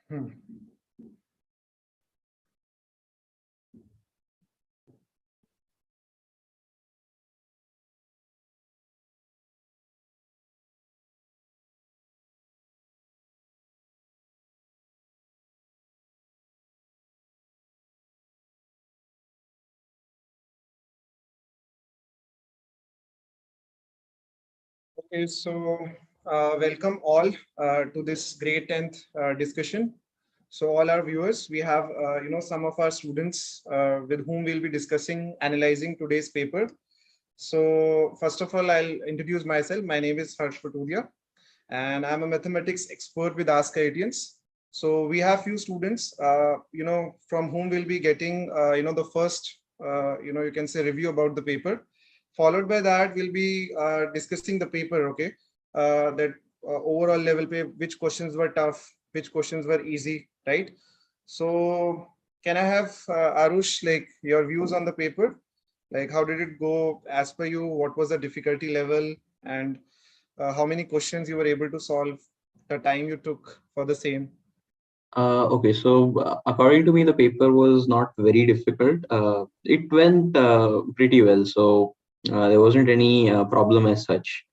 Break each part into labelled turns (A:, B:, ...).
A: Hmm. Okay, so welcome all to this grade 10th discussion. So all our viewers, we have some of our students with whom we'll be discussing, analyzing today's paper. So first of all, I'll introduce myself. My name is Harsh Patodia, and I'm a mathematics expert with askIITians. So we have few students, from whom we'll be getting, the first, you can say review about the paper. Followed by that, we'll be discussing the paper, okay? That overall level paper, which questions were tough, which questions were easy, right? So can I have Arush, like your views on the paper? Like how did it go as per you? What was the difficulty level? And how many questions you were able to solve, the time you took for the same?
B: Okay, so according to me, the paper was not very difficult. It went pretty well, so there wasn't any problem as such.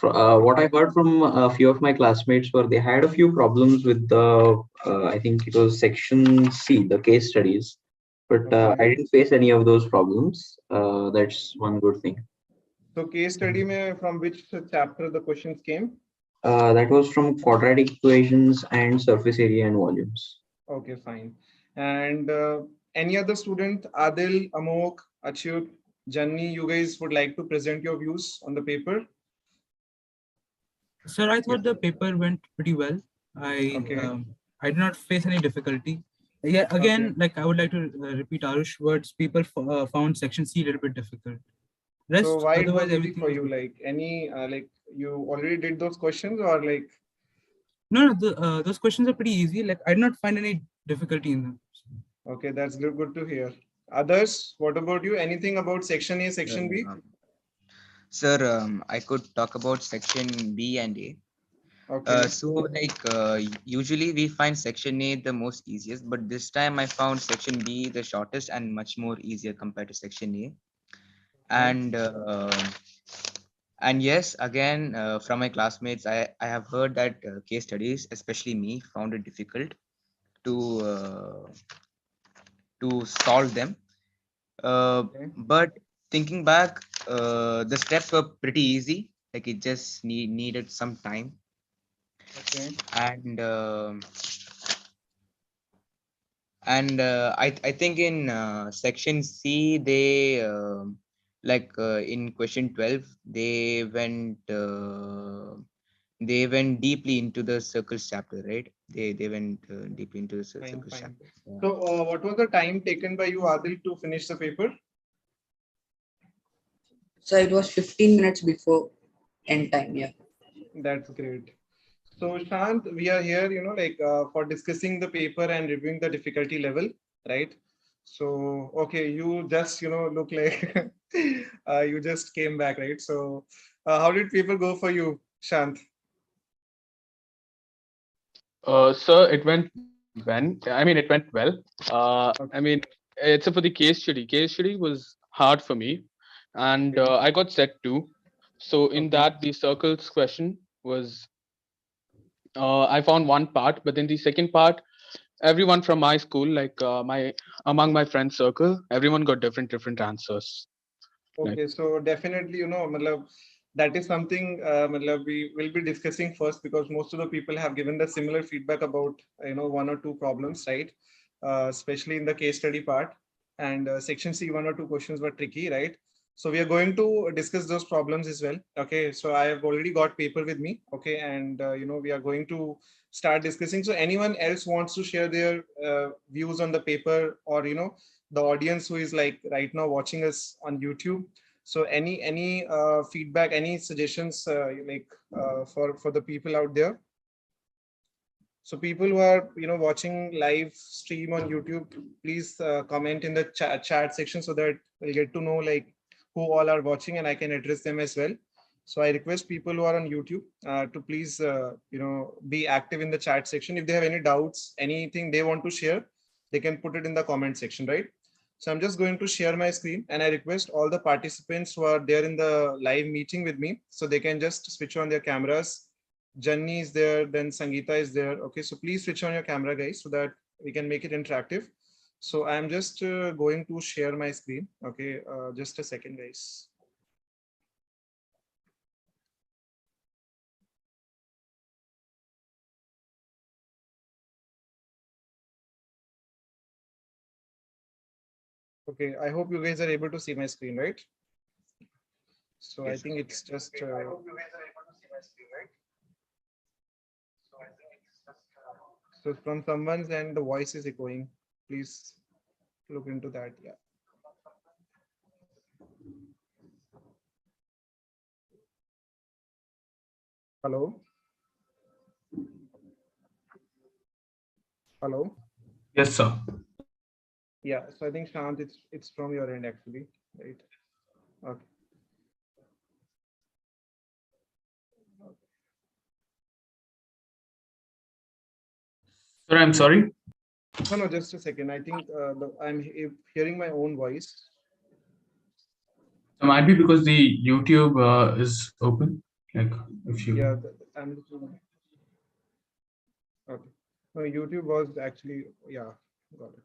B: What I
A: Okay.
B: heard from a few of my classmates were they had a few problems with I think it was section C, the case studies, but
A: Okay.
B: I didn't face any of those problems. That's one good thing.
A: So case study mein from which chapter the questions came?
B: That was from quadratic equations and surface area and volumes.
A: Okay, fine. And any other student, Adil, Amok, Achyut, Janni, you guys would like to present your views on the paper?
C: Sir, I
D: Yes.
C: thought the paper went pretty well.
A: Okay.
C: I did not face any difficulty. Yeah,
A: Okay.
C: again, like I would like to repeat Arush words. People found section C a little bit difficult.
A: So
C: Rest,
A: why it
C: otherwise,
A: was easy
C: everything
A: for
C: was
A: you?
C: good.
A: Like any, like you already did those questions or like,
C: No, those questions are pretty easy. Like I did not find any difficulty in them.
A: okay, that's good to hear. Others, what about you? Anything about section A,
D: Sir,
A: section B?
D: I could talk about section B and A.
A: Okay.
D: Usually we find section A the most easiest, but this time I found section B the shortest and much more easier compared to section A.
A: Okay.
D: And yes, again, from my classmates, I have heard that case studies, especially me, found it difficult to uh, to solve them. Uh,
A: Okay.
D: but thinking back, the steps were pretty easy. Like it just needed some time.
A: Okay.
D: And I think in section C they in question 12 they went deeply into the circles chapter, right? They went deeply into the
A: Fine,
D: circles
A: fine.
D: chapter. Yeah.
A: So, what was the time taken by you, Adil, to finish the paper?
E: So it was 15 minutes before end time. Yeah.
A: That's great. So, Shant, we are here, for discussing the paper and reviewing the difficulty level, right? So, okay, you just, look like you just came back, right? So, how did paper go for you, Shant?
F: Sir, it went well.
A: Okay.
F: Except for the case study. Case study was hard for me, and
A: Okay.
F: I got set 2. So in
A: Okay.
F: that, the circles question was I found one part, but then the second part, everyone from my school, my among my friend circle, everyone got different answers. Like,
A: Okay, so definitely, matlab, that is something matlab, we will be discussing first because most of the people have given the similar feedback about one or two problems, right? Especially in the case study part, and section C one or two questions were tricky, right? So we are going to discuss those problems as well. Okay, so I have already got paper with me. Okay, and we are going to start discussing. So anyone else wants to share their views on the paper, or the audience who is like right now watching us on YouTube. So any feedback, any suggestions for the people out there? So people who are watching live stream on YouTube, please comment in the chat section so that we'll get to know like who all are watching and I can address them as well. So I request people who are on YouTube to please, be active in the chat section. If they have any doubts, anything they want to share, they can put it in the comment section, right? So I'm just going to share my screen, and I request all the participants who are there in the live meeting with me, so they can just switch on their cameras. Janni is there, then Sangeeta is there. Okay, so please switch on your camera, guys, so that we can make it interactive. So I'm just going to share my screen. Okay, just a second, guys. Okay, I hope you guys are able to see my screen, right? So
D: Yes,
A: I think it's just. So from someone's end, the voice is echoing. Please look into that. Yeah. Hello. Hello.
G: Yes, sir.
A: Yeah. So I think Shant, it's from your end actually, right? Okay.
G: Sir, I'm sorry.
A: No, just a second. I think I'm hearing my own voice.
G: It might be because the YouTube is open. Like if you.
A: Yeah, I'm. Okay. No, YouTube was actually, yeah, got it.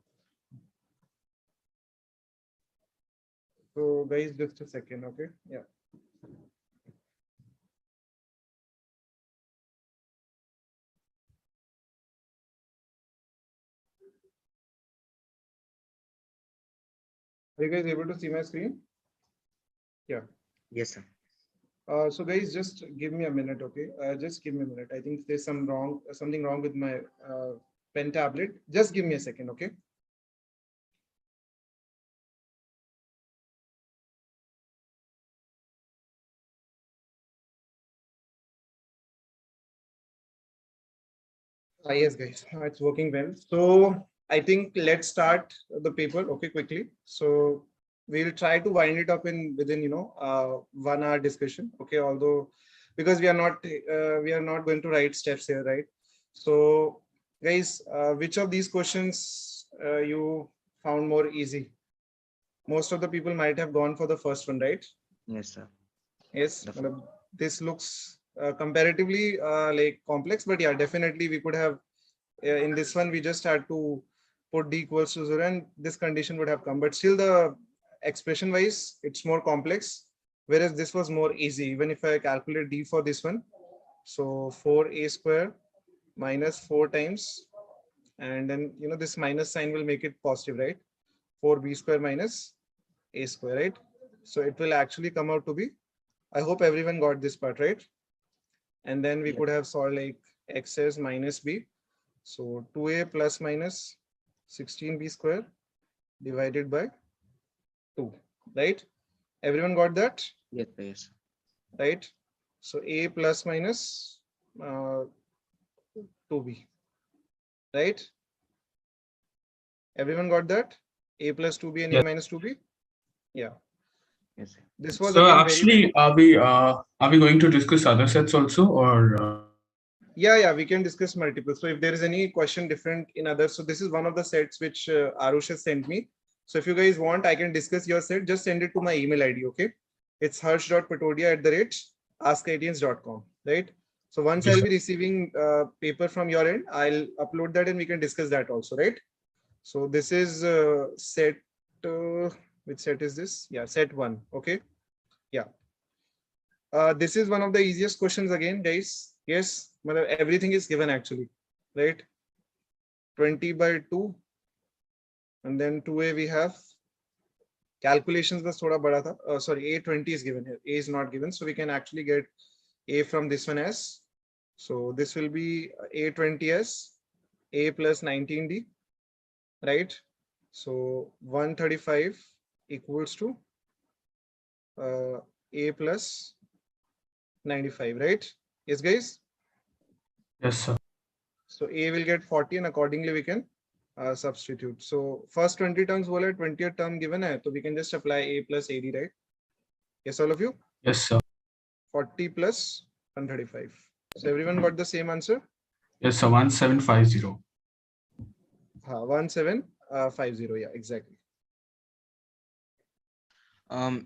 A: So guys, just a second, okay? Yeah. Are you guys able to see my screen? Yeah.
D: yes, sir.
A: So guys, just give me a minute, okay? Just give me a minute. I think there's something wrong with my pen tablet. Just give me a second, okay? Yes, guys, it's working well. So I think let's start the paper, okay, quickly. So we'll try to wind it up within 1 hour discussion, okay? Although because we are not going to write steps here, right? So guys, which of these questions you found more easy? Most of the people might have gone for the first one, right?
D: Yes, sir.
A: Yes,
D: The
A: this looks comparatively like complex, but yeah, definitely we could have in this one we just had to put d equals to 0 and this condition would have come, but still the expression wise it's more complex, whereas this was more easy. Even if I calculate d for this one, so 4a square minus 4 times, and then this minus sign will make it positive, right? 4b square minus a square, right? So it will actually come out to be, I hope everyone got this part, right? And then we
D: Yeah.
A: could have solved like x is minus b. So 2a plus minus 16b square divided by 2, right? Everyone got that,
D: yes, sir, yes.
A: right? So a plus minus 2b, right? Everyone got that? A plus 2b and a
G: Yes.
A: minus 2b. Yeah.
D: Yes, sir.
A: This was
G: So
A: again
G: actually, are we going to discuss other sets also, or?
A: Yeah, we can discuss multiple. So if there is any question different in others, so this is one of the sets which Arush has sent me. So if you guys want, I can discuss your set. Just send it to my email ID. Okay, it's harsh.patodia@askIITians.com. Right. So once
G: Yes,
A: I'll
G: sir.
A: be receiving paper from your end, I'll upload that and we can discuss that also. Right. So this is set. Which set is this? Yeah, set 1. Okay. Yeah. This is one of the easiest questions again, guys. Yes, everything is given actually, right? 20 by 2, and then 2a we have calculations was thoda bada tha. Sorry, a20 is given here. A is not given, so we can actually get a from this one as. So this will be a20 as a plus 19d, right? So 135 equals to a plus 95, right? Yes, guys.
G: Yes, sir.
A: So a will get 40 and accordingly we can substitute. So first 20 terms बोला 20th term given है, so we can just apply a plus ad, right? Yes, all of you?
G: Yes, sir.
A: 40 plus 135. So everyone got the same answer?
G: Yes, sir. 1750.
A: 1750. Yeah, exactly.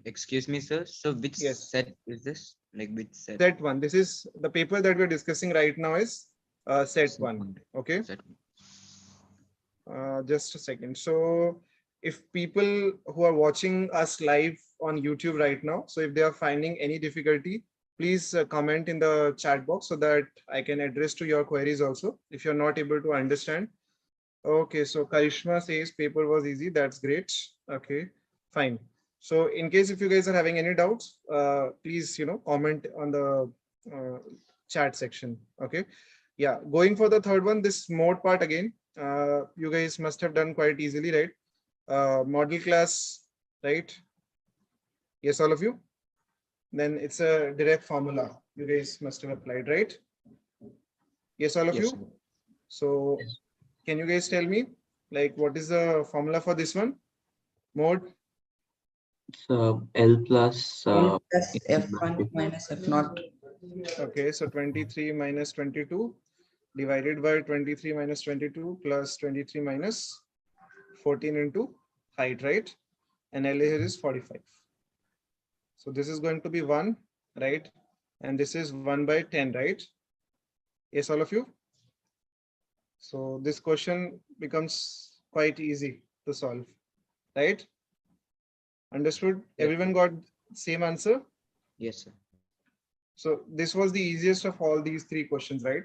D: Excuse me, sir. So which
A: Yes.
D: set is this? Like which set?
A: Set one. This is the paper that we're discussing right now is set
D: Set
A: one.
D: one.
A: Okay.
D: Set one.
A: Just a second. So if people who are watching us live on YouTube right now, so if they are finding any difficulty, please comment in the chat box so that I can address to your queries also if you're not able to understand. Okay, so Karishma says paper was easy. That's great. Okay, fine. So in case if you guys are having any doubts, please, comment on the chat section. Okay. Yeah, going for the third one, this mode part again, you guys must have done quite easily, right? Model class, right? Yes, all of you. Then it's a direct formula. You guys must have applied, right? Yes, all of
D: Yes,
A: you.
D: sir.
A: So can you guys tell me, like, what is the formula for this one? Mode?
B: So L plus
E: L plus F1 minus F0.
A: Okay, so 23 minus 22 divided by 23 minus 22 plus 23 minus 14 into height, right? And L here is 45. So this is going to be 1, right? And this is 1 by 10, right? Yes, all of you? So this question becomes quite easy to solve, right? Understood?
D: Yeah.
A: Everyone got same answer?
D: Yes, sir.
A: So this was the easiest of all these three questions, right?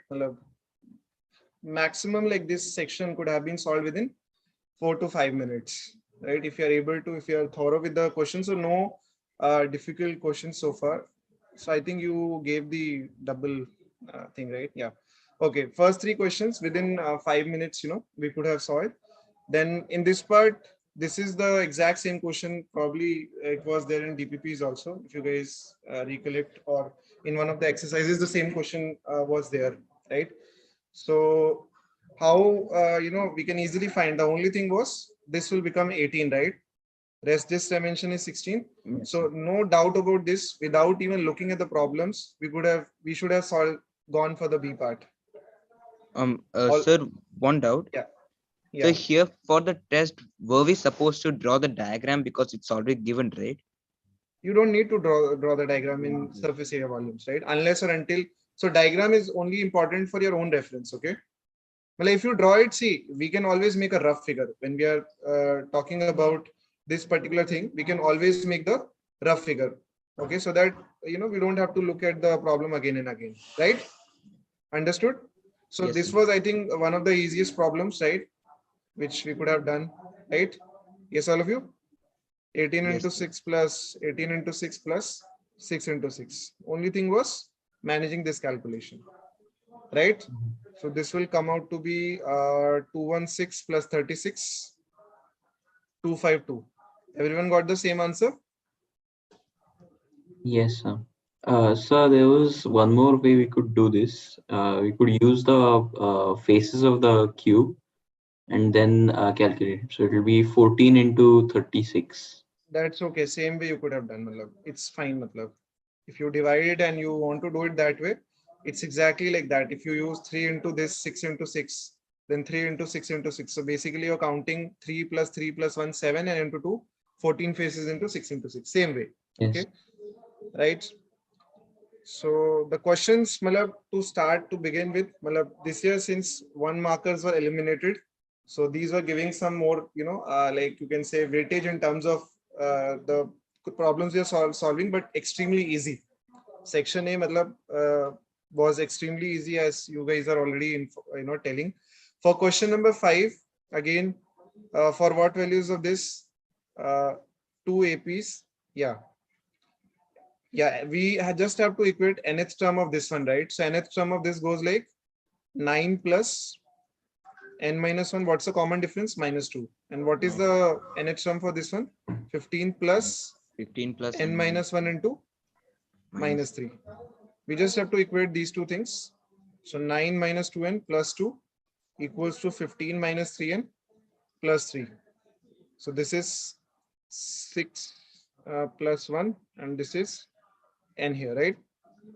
A: Maximum like this section could have been solved within 4 to 5 minutes, right? If you're able to, if you're thorough with the questions, so no difficult questions so far. So I think you gave the double thing, right? Yeah. Okay. First three questions within 5 minutes, we could have solved. Then in this part, this is the exact same question. Probably it was there in DPPs also. If you guys recollect, or in one of the exercises, the same question was there, right? So how, we can easily find, the only thing was this will become 18, right? Rest this dimension is 16.
D: Yes,
A: So no doubt about this, without even looking at the problems, we should have gone for the B part.
D: Sir, one doubt.
A: Yeah.
D: So
A: Yeah.
D: here for the test, were we supposed to draw the diagram because it's already given, right?
A: You don't need to draw the diagram in surface area volumes, right? Unless or until, so diagram is only important for your own reference, okay? Well, if you draw it, see, we can always make a rough figure. When we are talking about this particular thing, we can always make the rough figure, okay? So that, we don't have to look at the problem again and again, right? Understood? So
D: Yes,
A: this
D: sir.
A: was, I think, one of the easiest problems, right? Which we could have done, right? Yes, all of you? 18
D: Yes,
A: into
D: sir.
A: 6 plus 18 into 6 plus 6 into 6. Only thing was managing this calculation, right? So this will come out to be 216 plus 36, 252. Everyone got the same answer?
B: Yes, sir. Sir, there was one more way we could do this. We could use the faces of the cube and then calculate it. So it will be 14 into 36.
A: That's okay. Same way you could have done, matlab. It's fine, matlab. If you divide it and you want to do it that way, it's exactly like that. If you use 3 into this, 6 into 6, then 3 into 6 into 6. So basically you're counting 3 plus 1, 7, and into 2, 14 faces into 6 into 6. Same way.
B: Yes.
A: Okay. Right. So the questions, malab, to start to begin with, malab, this year, since 1 markers were eliminated, so these were giving some more, like you can say weightage in terms of the problems we are solving, but extremely easy. Section A, matlab, was extremely easy, as you guys are already telling. For question number 5, again, for what values of this? 2 APs. Yeah. Yeah, we just have to equate nth term of this one, right? So nth term of this goes like 9 plus n minus 1. What's the common difference? Minus 2. And what is the nth term for this one? 15 plus
D: 15 plus
A: n minus 1 into minus 3. We just have to equate these two things. So 9 minus 2n plus 2 equals to 15 minus 3n plus 3. So this is 6 plus 1, and this is n here, right?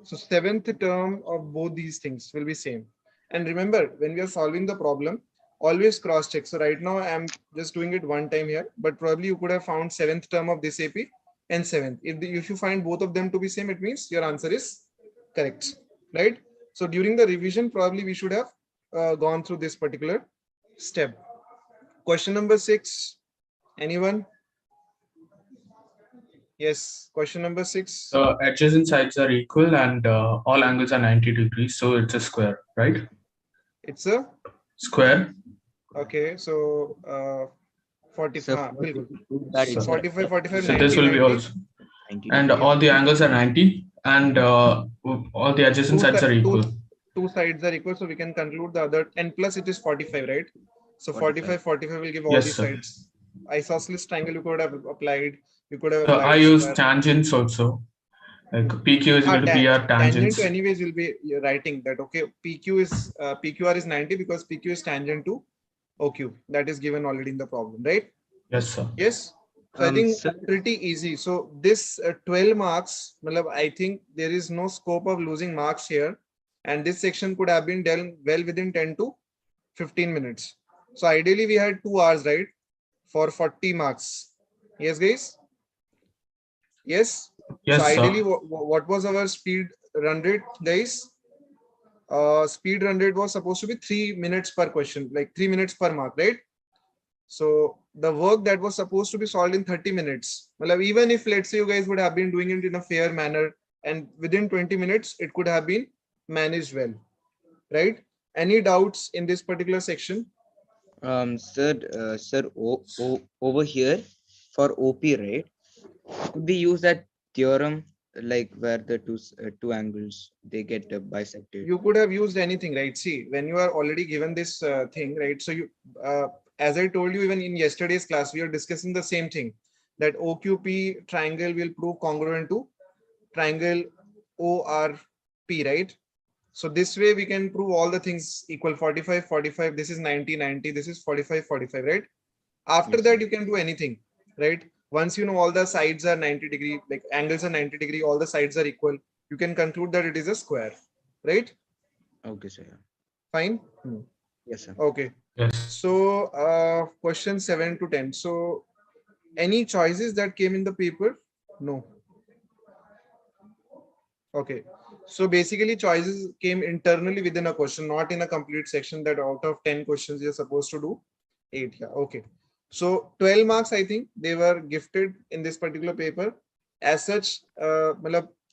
A: So seventh term of both these things will be same. And remember, when we are solving the problem, always cross check. So right now I'm just doing it one time here, but probably you could have found seventh term of this AP and seventh. If you find both of them to be same, it means your answer is correct, right? So during the revision, probably we should have gone through this particular step. Question number 6. Anyone? Yes, question number 6.
G: The adjacent sides are equal and all angles are 90 degrees. So it's a square, right?
A: It's a
G: square.
A: Okay, so 45,
D: So that it's
A: 45, 45,
G: So
A: 90,
G: this will be
A: 90.
G: also.
D: 90
G: And
D: degree.
G: all the angles are 90 and all the adjacent sides are equal.
A: Two sides are equal, so we can conclude the other, and plus it is 45, right? So 45, 45 will give all
G: Yes,
A: these
G: sir.
A: sides. Isosceles triangle you could have applied. You could have
G: I
A: applied.
G: use
A: square.
G: tangents also. Like PQ is equal to PR
A: Tangent
G: tangents.
A: to anyways will be writing that, okay, PQ is PQR is 90 because PQ is tangent to OQ. That is given already in the problem, right?
G: Yes, sir.
A: Yes. So I think
D: Sir,
A: pretty easy. So this 12 marks, I think there is no scope of losing marks here. And this section could have been done well within 10 to 15 minutes. So ideally we had 2 hours, right? For 40 marks. Yes, guys? Yes?
G: Yes,
A: so ideally,
G: sir.
A: what was our speed run rate, guys? Speed run rate was supposed to be 3 minutes per question, like 3 minutes per mark, right? So the work that was supposed to be solved in 30 minutes, well, even if let's say you guys would have been doing it in a fair manner and within 20 minutes, it could have been managed well, right? Any doubts in this particular section?
D: sir, over here for OP, right? Could we use that theorem like where the two angles they get bisected?
A: You could have used anything, right? See, when you are already given this thing, right? So you, as I told you, even in yesterday's class, we are discussing the same thing, that OQP triangle will prove congruent to triangle ORP, right? So this way we can prove all the things equal. 45, 45, this is 90, 90, this is 45, 45, right? After
D: Yes,
A: that,
D: sir.
A: you can do anything, right? Once you know all the sides are 90 degree, like angles are 90 degree, all the sides are equal, you can conclude that it is a square, right?
D: Okay, sir.
A: Fine.
D: Yes, sir.
A: Okay.
G: Yes.
A: So question 7 to 10. So any choices that came in the paper? No. Okay. So basically choices came internally within a question, not in a complete section, that out of 10 questions you're supposed to do 8. Yeah. Okay. So 12 marks, I think they were gifted in this particular paper. As such,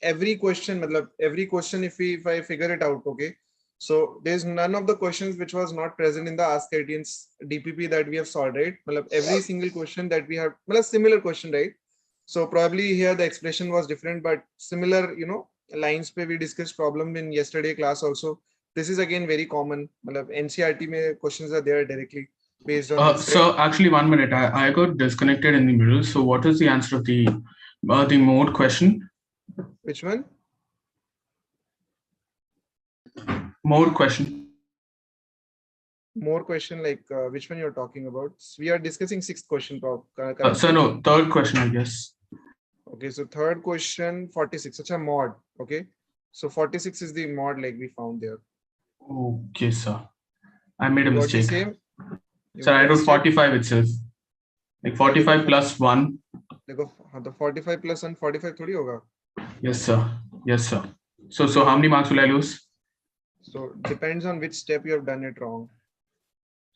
A: every question, if I figure it out, okay. So there's none of the questions which was not present in the askIITians DPP that we have solved, right? Every single question that we have, similar question, right? So probably here the expression was different, but similar, lines pe we discussed problem in yesterday class also. This is again very common. NCERT mein questions are there directly based on this.
G: So actually 1 minute, I got disconnected in the middle. So what is the answer of the mode question?
A: Which one?
G: Mode question.
A: More question, like which one you're talking about? We are discussing 6th question.
G: So no, third question, I guess.
A: Okay, so third question 46. Such a mod. Okay, so 46 is the mod like we found there.
G: Okay, sir. I made a
A: You got the
G: mistake.
A: same?
G: Sir, I wrote 45 itself. Like 45 plus 1.
A: देखो the 45 plus 1 45 थोड़ी होगा.
G: Yes, sir. Yes, sir. So how many marks will I lose?
A: So depends on which step you have done it wrong.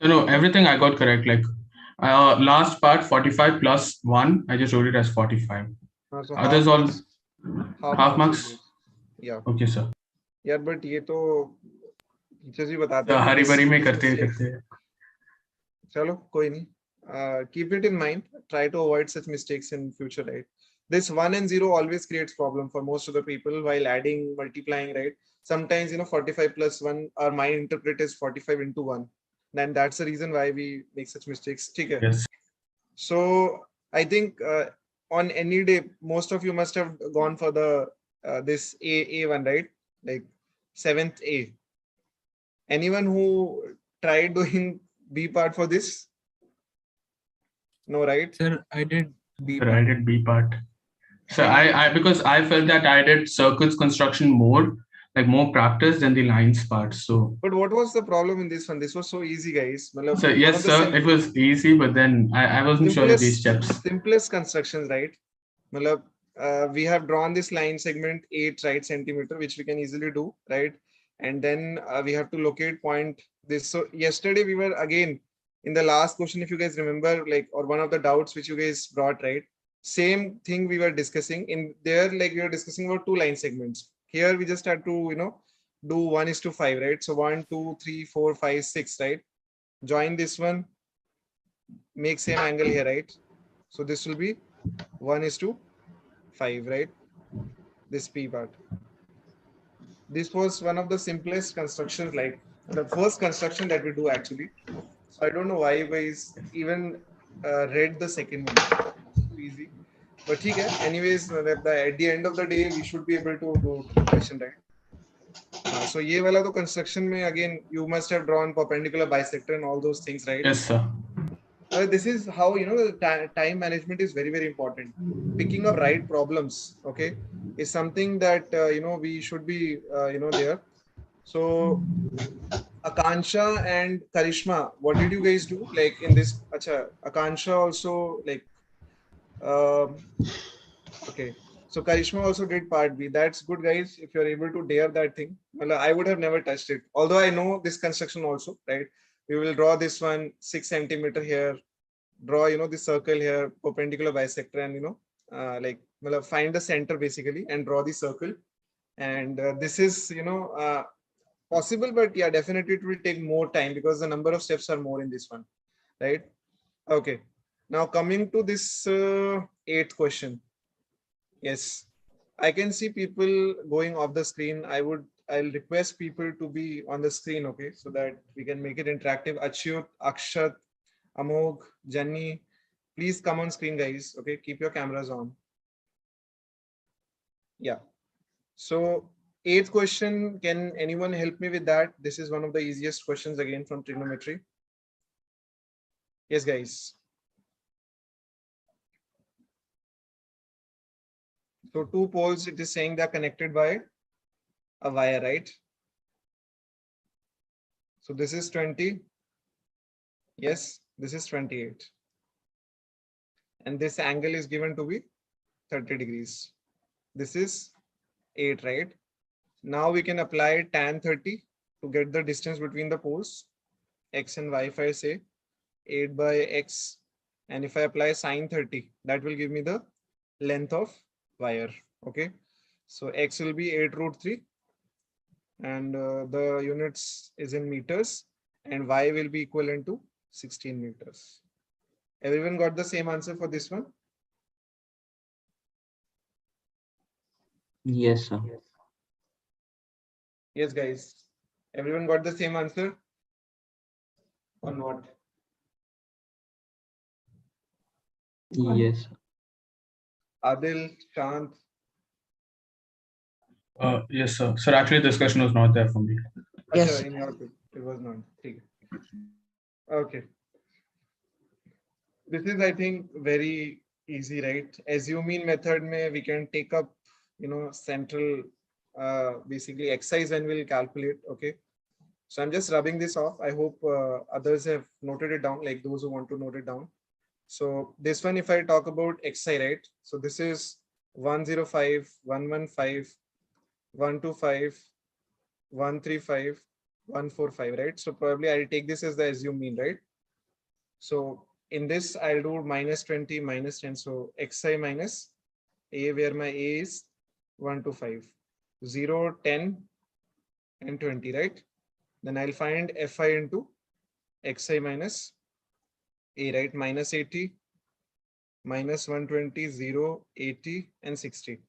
G: No, everything I got correct. Like last part 45 plus 1, I just wrote it as 45.
A: So
G: Others all half marks.
A: Yeah.
G: Okay, sir.
A: यार but ये तो teachers भी बताते हैं.
G: हरी भरी में करते.
A: चलो कोई नहीं. Keep it in mind. Try to avoid such mistakes in future, right? This 1 and 0 always creates problem for most of the people while adding, multiplying, right? Sometimes 45 plus 1, our mind interpret is 45 into 1. Then that's the reason why we make such mistakes. Okay.
G: Yes.
A: So I think on any day, most of you must have gone for the this A1, right? Like 7th A. Anyone who tried doing B part for this? No, right?
C: Sir, I did B
G: Sir,
C: part.
G: I did B part. So I because I felt that I did circuits construction more, like more practice than the lines part. So
A: But what was the problem in this one? This was so easy, guys. Matlab,
G: so
A: one
G: yes,
A: of the
G: sir, it was easy, but then I wasn't sure of these steps.
A: simplest constructions, right? Matlab, we have drawn this line segment 8 right centimeter, which we can easily do, right? And then we have to locate point this. So yesterday we were again in the last question, if you guys remember, like, or one of the doubts which you guys brought, right? Same thing we were discussing in there, like we were discussing about 2 line segments. Here we just had to, do 1:5, right? So 1, 2, 3, 4, 5, 6, right? Join this one, make same angle here, right? So this will be 1:5, right? This P part. This was one of the simplest constructions, like the first construction that we do actually. So I don't know why you guys even read the second one. It's too easy. But okay, anyways, at the end of the day, we should be able to do the question, right? So ये वाला तो construction में again you must have drawn perpendicular bisector and all those things, right?
G: Yes, sir.
A: This is how the time management is very, very important. Picking up right problems, okay, is something that we should be there. So Akansha and Karishma, what did you guys do like in this? Acha, Akansha also like okay. So Karishma also did part B. That's good, guys. If you're able to dare that thing, well, I would have never touched it. Although I know this construction also, right? We will draw this one 6 centimeter here. Draw, the circle here, perpendicular bisector, and like find the center basically and draw the circle. And this is possible, but yeah, definitely it will take more time because the number of steps are more in this one, right? Okay. Now coming to this 8th question. Yes, I can see people going off the screen. I'll request people to be on the screen, okay, so that we can make it interactive. Achyut, Akshat, Amog, Jenny, please come on screen, guys. Okay, keep your cameras on. Yeah. So 8th question, can anyone help me with that? This is one of the easiest questions again from trigonometry. Yes, guys. So 2 poles, it is saying they're connected by a wire, right? So this is 20. Yes, this is 28. And this angle is given to be 30 degrees. This is 8, right? Now we can apply tan 30 to get the distance between the poles, x and y. If I say 8 by x, and if I apply sine 30, that will give me the length of wire. Okay, so x will be 8 root 3, and the units is in meters, and y will be equivalent to 16 meters. Everyone got the same answer for this one?
B: Yes, sir.
A: Yes, guys. Everyone got the same answer? Or not?
B: Yes.
A: Adil, Shant.
G: Yes, sir. Sir, actually, this question was not there for me.
E: Yes.
A: In your group, it was not. Okay. This is, I think, very easy, right? Assuming method we can take up, central, basically exercise and we'll calculate. Okay. So I'm just rubbing this off. I hope others have noted it down, like those who want to note it down. So this one, if I talk about xi, right? So this is 105, 115, 125, 135, 145, right? So probably I'll take this as the assumed mean, right? So in this, I'll do minus 20, minus 10. So xi minus a, where my a is 1 to 5, 0, 10, and 20, right? Then I'll find fi into xi minus a, right? Minus 80, minus 120, 0, 80, and 60,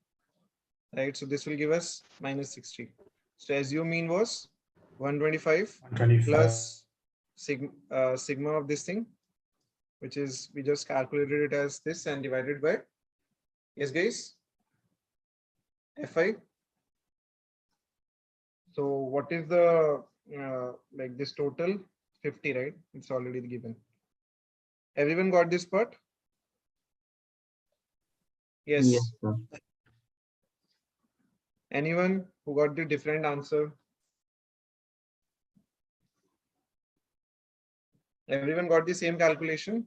A: right? So this will give us minus 60. So assume mean was 125 plus sigma of this thing, which is, we just calculated it as this and divided by, yes, guys, fi. So what is the like this total? 50, right? It's already given. Everyone got this part? Yes.
B: Yes, sir.
A: Anyone who got the different answer? Everyone got the same calculation?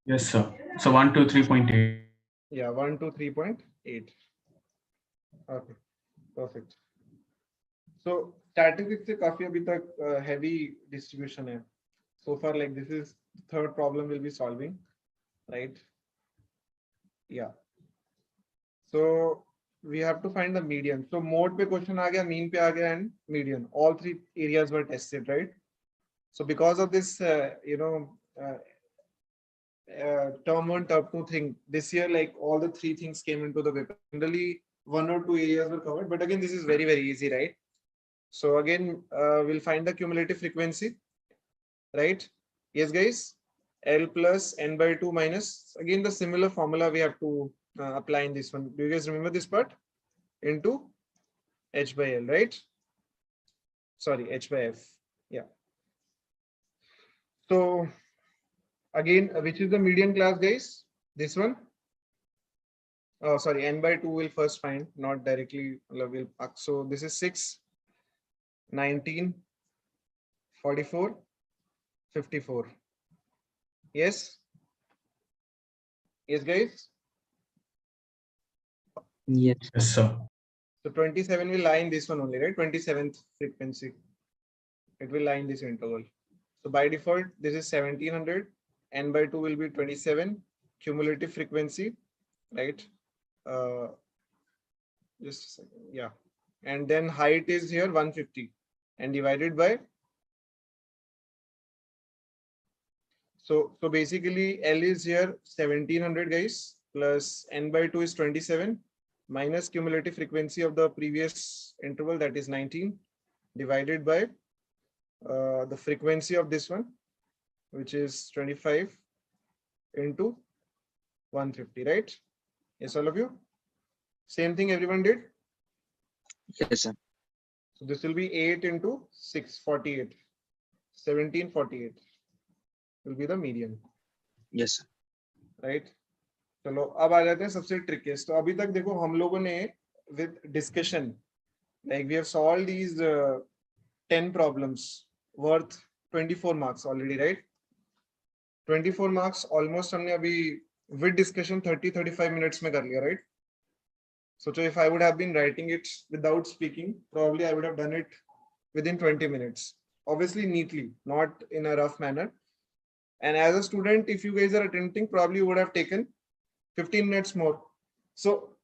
G: Yes, sir. So 1 to 3.8.
A: Yeah, 1 to 3.8. Okay, perfect. So statistics से काफी अभी तक heavy distribution है. So far, like this is the third problem we'll be solving, right? Yeah. So we have to find the median. So mode पे question आ गया, mean पे आ गया, and median. All three areas were tested, right? So because of this, term one, term two thing, this year, like all the three things came into the paper. Generally, 1 or 2 areas were covered, but again, this is very, very easy, right? So again, we'll find the cumulative frequency, right? Yes, guys. L plus n by 2 minus, again, the similar formula we have to apply in this one. Do you guys remember this part? Into h by L, right? Sorry, h by f. Yeah. So again, which is the median class, guys? This one? Oh, sorry, n by 2 will first find, not directly. So this is 6, 19, 44, 54. Yes? Yes, guys?
B: Yes.
G: Yes, sir.
A: So 27 will lie in this one only, right? 27th frequency. It will lie in this interval. So by default, this is 1700. N by 2 will be 27. Cumulative frequency, right? Just a second. Yeah. And then height is here 150 and divided by. So basically L is here 1700, guys, plus n by 2 is 27 minus cumulative frequency of the previous interval, that is 19, divided by the frequency of this one, which is 25 into 150, right? Yes, all of you? Same thing everyone did?
D: Yes, sir.
A: So this will be 8 into 6, 48. 1748 will be the median.
D: Yes, sir.
A: Right? चलो अब आ जाते हैं सबसे trickiest. तो अभी तक देखो हम लोगों ने with discussion, like we have solved these 10 problems worth 24 marks already, right? 24 marks almost हमने अभी with discussion 30-35 minutes में कर लिया, right? So if I would have been writing it without speaking, probably I would have done it within 20 minutes. Obviously neatly, not in a rough manner. And as a student, if you guys are attempting, probably you would have taken 15 minutes more. So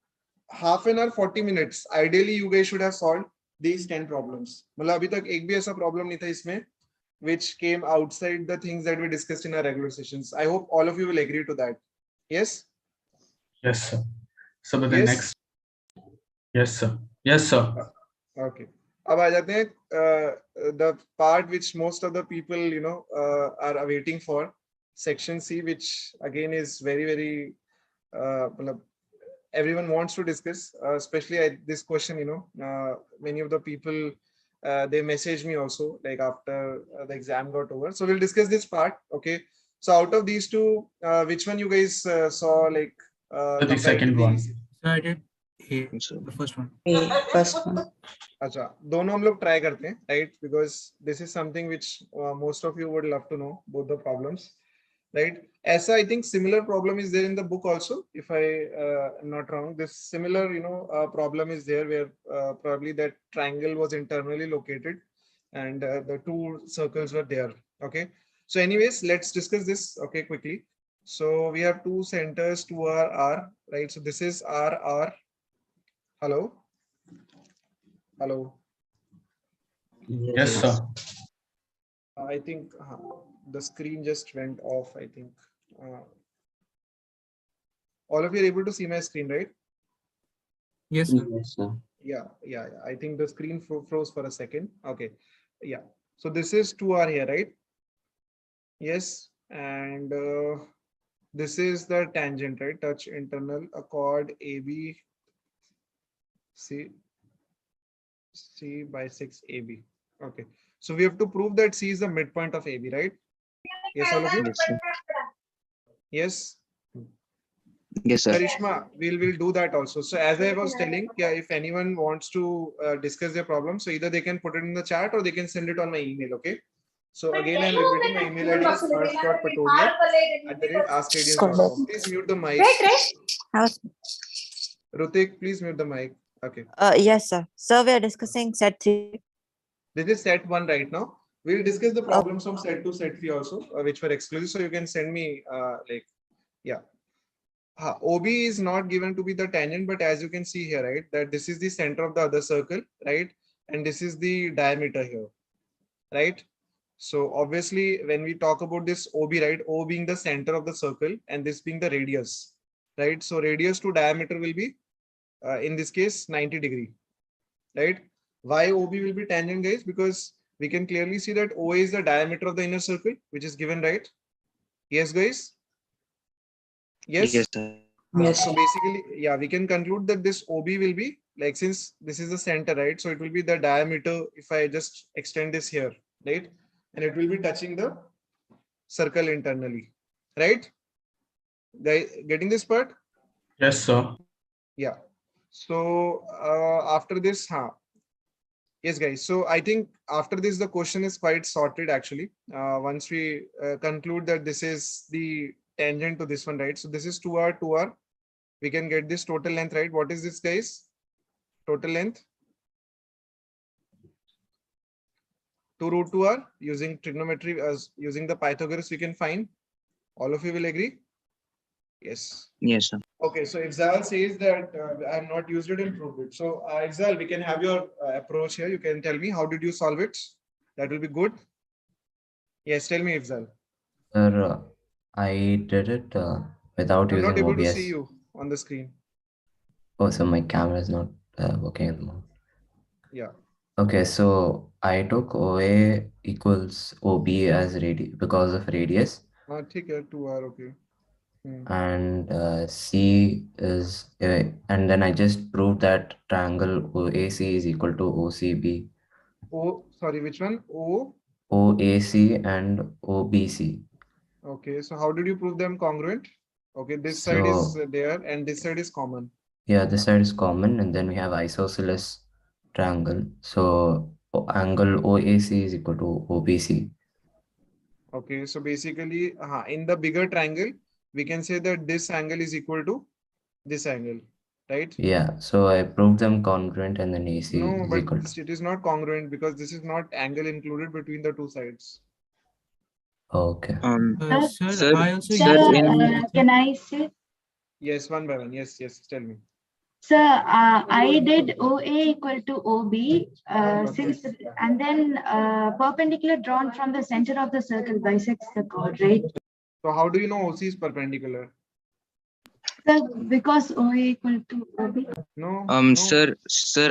A: half an hour, 40 minutes. Ideally, you guys should have solved these 10 problems. मतलब अभी तक एक भी ऐसा problem नहीं था इसमें which came outside the things that we discussed in our regular sessions. I hope all of you will agree to that. Yes?
G: Yes, sir. So but the
A: Yes?
G: next. Yes, sir. Yes, sir.
A: Okay. अब आ जाते हैं the part which most of the people are awaiting for, section C, which again is very, very everyone wants to discuss, especially this question. Many of the people they message me also, like after the exam got over. So we'll discuss this part. Okay. So out of these two, which one you guys saw, like
G: The second one.
C: So I did A,
D: So
C: the first one.
E: First one.
A: अच्छा दोनों हम लोग try करते हैं, right? Because this is something which most of you would love to know, both the problems, right? ऐसा I think similar problem is there in the book also, if I am not wrong. This similar problem is there where probably that triangle was internally located and the two circles were there. Okay, so anyways, let's discuss this okay quickly. So we have two centers, 2R, R, right? So this is R, R. Hello. Hello.
G: Yes, sir.
A: I think the screen just went off. I think all of you are able to see my screen, right?
C: Yes, sir.
B: Yes, sir.
A: Yeah. I think the screen froze for a second. Okay. Yeah. So this is 2R here, right? Yes. And this is the tangent, right? Touch internal, a chord AB, C bisects AB. Okay. So we have to prove that C is the midpoint of AB, right? Yes, all of you?
D: yes, sir.
A: Yes.
D: Yes, sir.
A: Karishma, we'll do that also. So as I was telling, yeah, if anyone wants to discuss their problem, so either they can put it in the chat or they can send it on my email. Okay. So again, I'm repeating my email ID is harsh.patodia@askIITians.com. Please mute the mic. Rutik, please mute the mic. Okay.
H: Yes, sir. Sir, we are discussing set 3.
A: This is set 1 right now. We'll discuss the problems from set 2, set 3 also, which were exclusive. So you can send me yeah. OB is not given to be the tangent, but as you can see here, right, that this is the center of the other circle, right? And this is the diameter here, right? So obviously, when we talk about this OB, right, O being the center of the circle and this being the radius, right? So radius to diameter will be, in this case, 90 degree, right? Why OB will be tangent, guys? Because we can clearly see that OA is the diameter of the inner circle, which is given, right? Yes, guys? Yes?
D: Yes, sir.
E: Yes.
A: So basically, yeah, we can conclude that this OB will be like, since this is the center, right? So it will be the diameter if I just extend this here, right? And it will be touching the circle internally, right? Guys, getting this part?
G: Yes, sir.
A: Yeah. So after this, yes, guys. So I think after this, the question is quite sorted actually. Once we conclude that this is the tangent to this one, right? So this is 2r, 2r. We can get this total length, right? What is this, guys? Total length? 2 root 2r using trigonometry, as using the Pythagoras, we can find. All of you will agree? Yes.
D: Yes, sir.
A: Okay, so Ifzal says that I have not used it and proved it. So Ifzal, we can have your approach here. You can tell me how did you solve it? That will be good. Yes, tell me, Ifzal.
I: Sir, I did it without
A: I'm not
I: using
A: able to
I: OBS.
A: see you on the screen.
I: Oh, so my camera is not working at the moment.
A: Yeah.
I: Okay, so I took OA equals OB as because of radius,
A: Take care, 2r, okay.
I: and C is, and then I just proved that triangle OAC is equal to OCB.
A: Oh, sorry, which one? O?
I: OAC and OBC.
A: Okay, so how did you prove them congruent? Okay, this side is there and this side is common.
I: Yeah, this side is common, and then we have isosceles triangle. So angle OAC is equal to OBC.
A: Okay, so basically, in the bigger triangle, we can say that this angle is equal to this angle, right?
I: Yeah, so I proved them congruent, and then AC
A: No,
I: is
A: but
I: equal to.
A: it is not congruent because this is not angle included between the two sides.
I: Okay.
C: Sir, I also
J: Can I say?
A: Yes, one by one. Yes, tell me.
J: Sir, I did OA equal to OB, since, and then perpendicular drawn from the center of the circle bisects the chord, right?
A: So how do you know OC is perpendicular?
J: Sir, because OA equal to OB.
A: No. No.
D: Sir,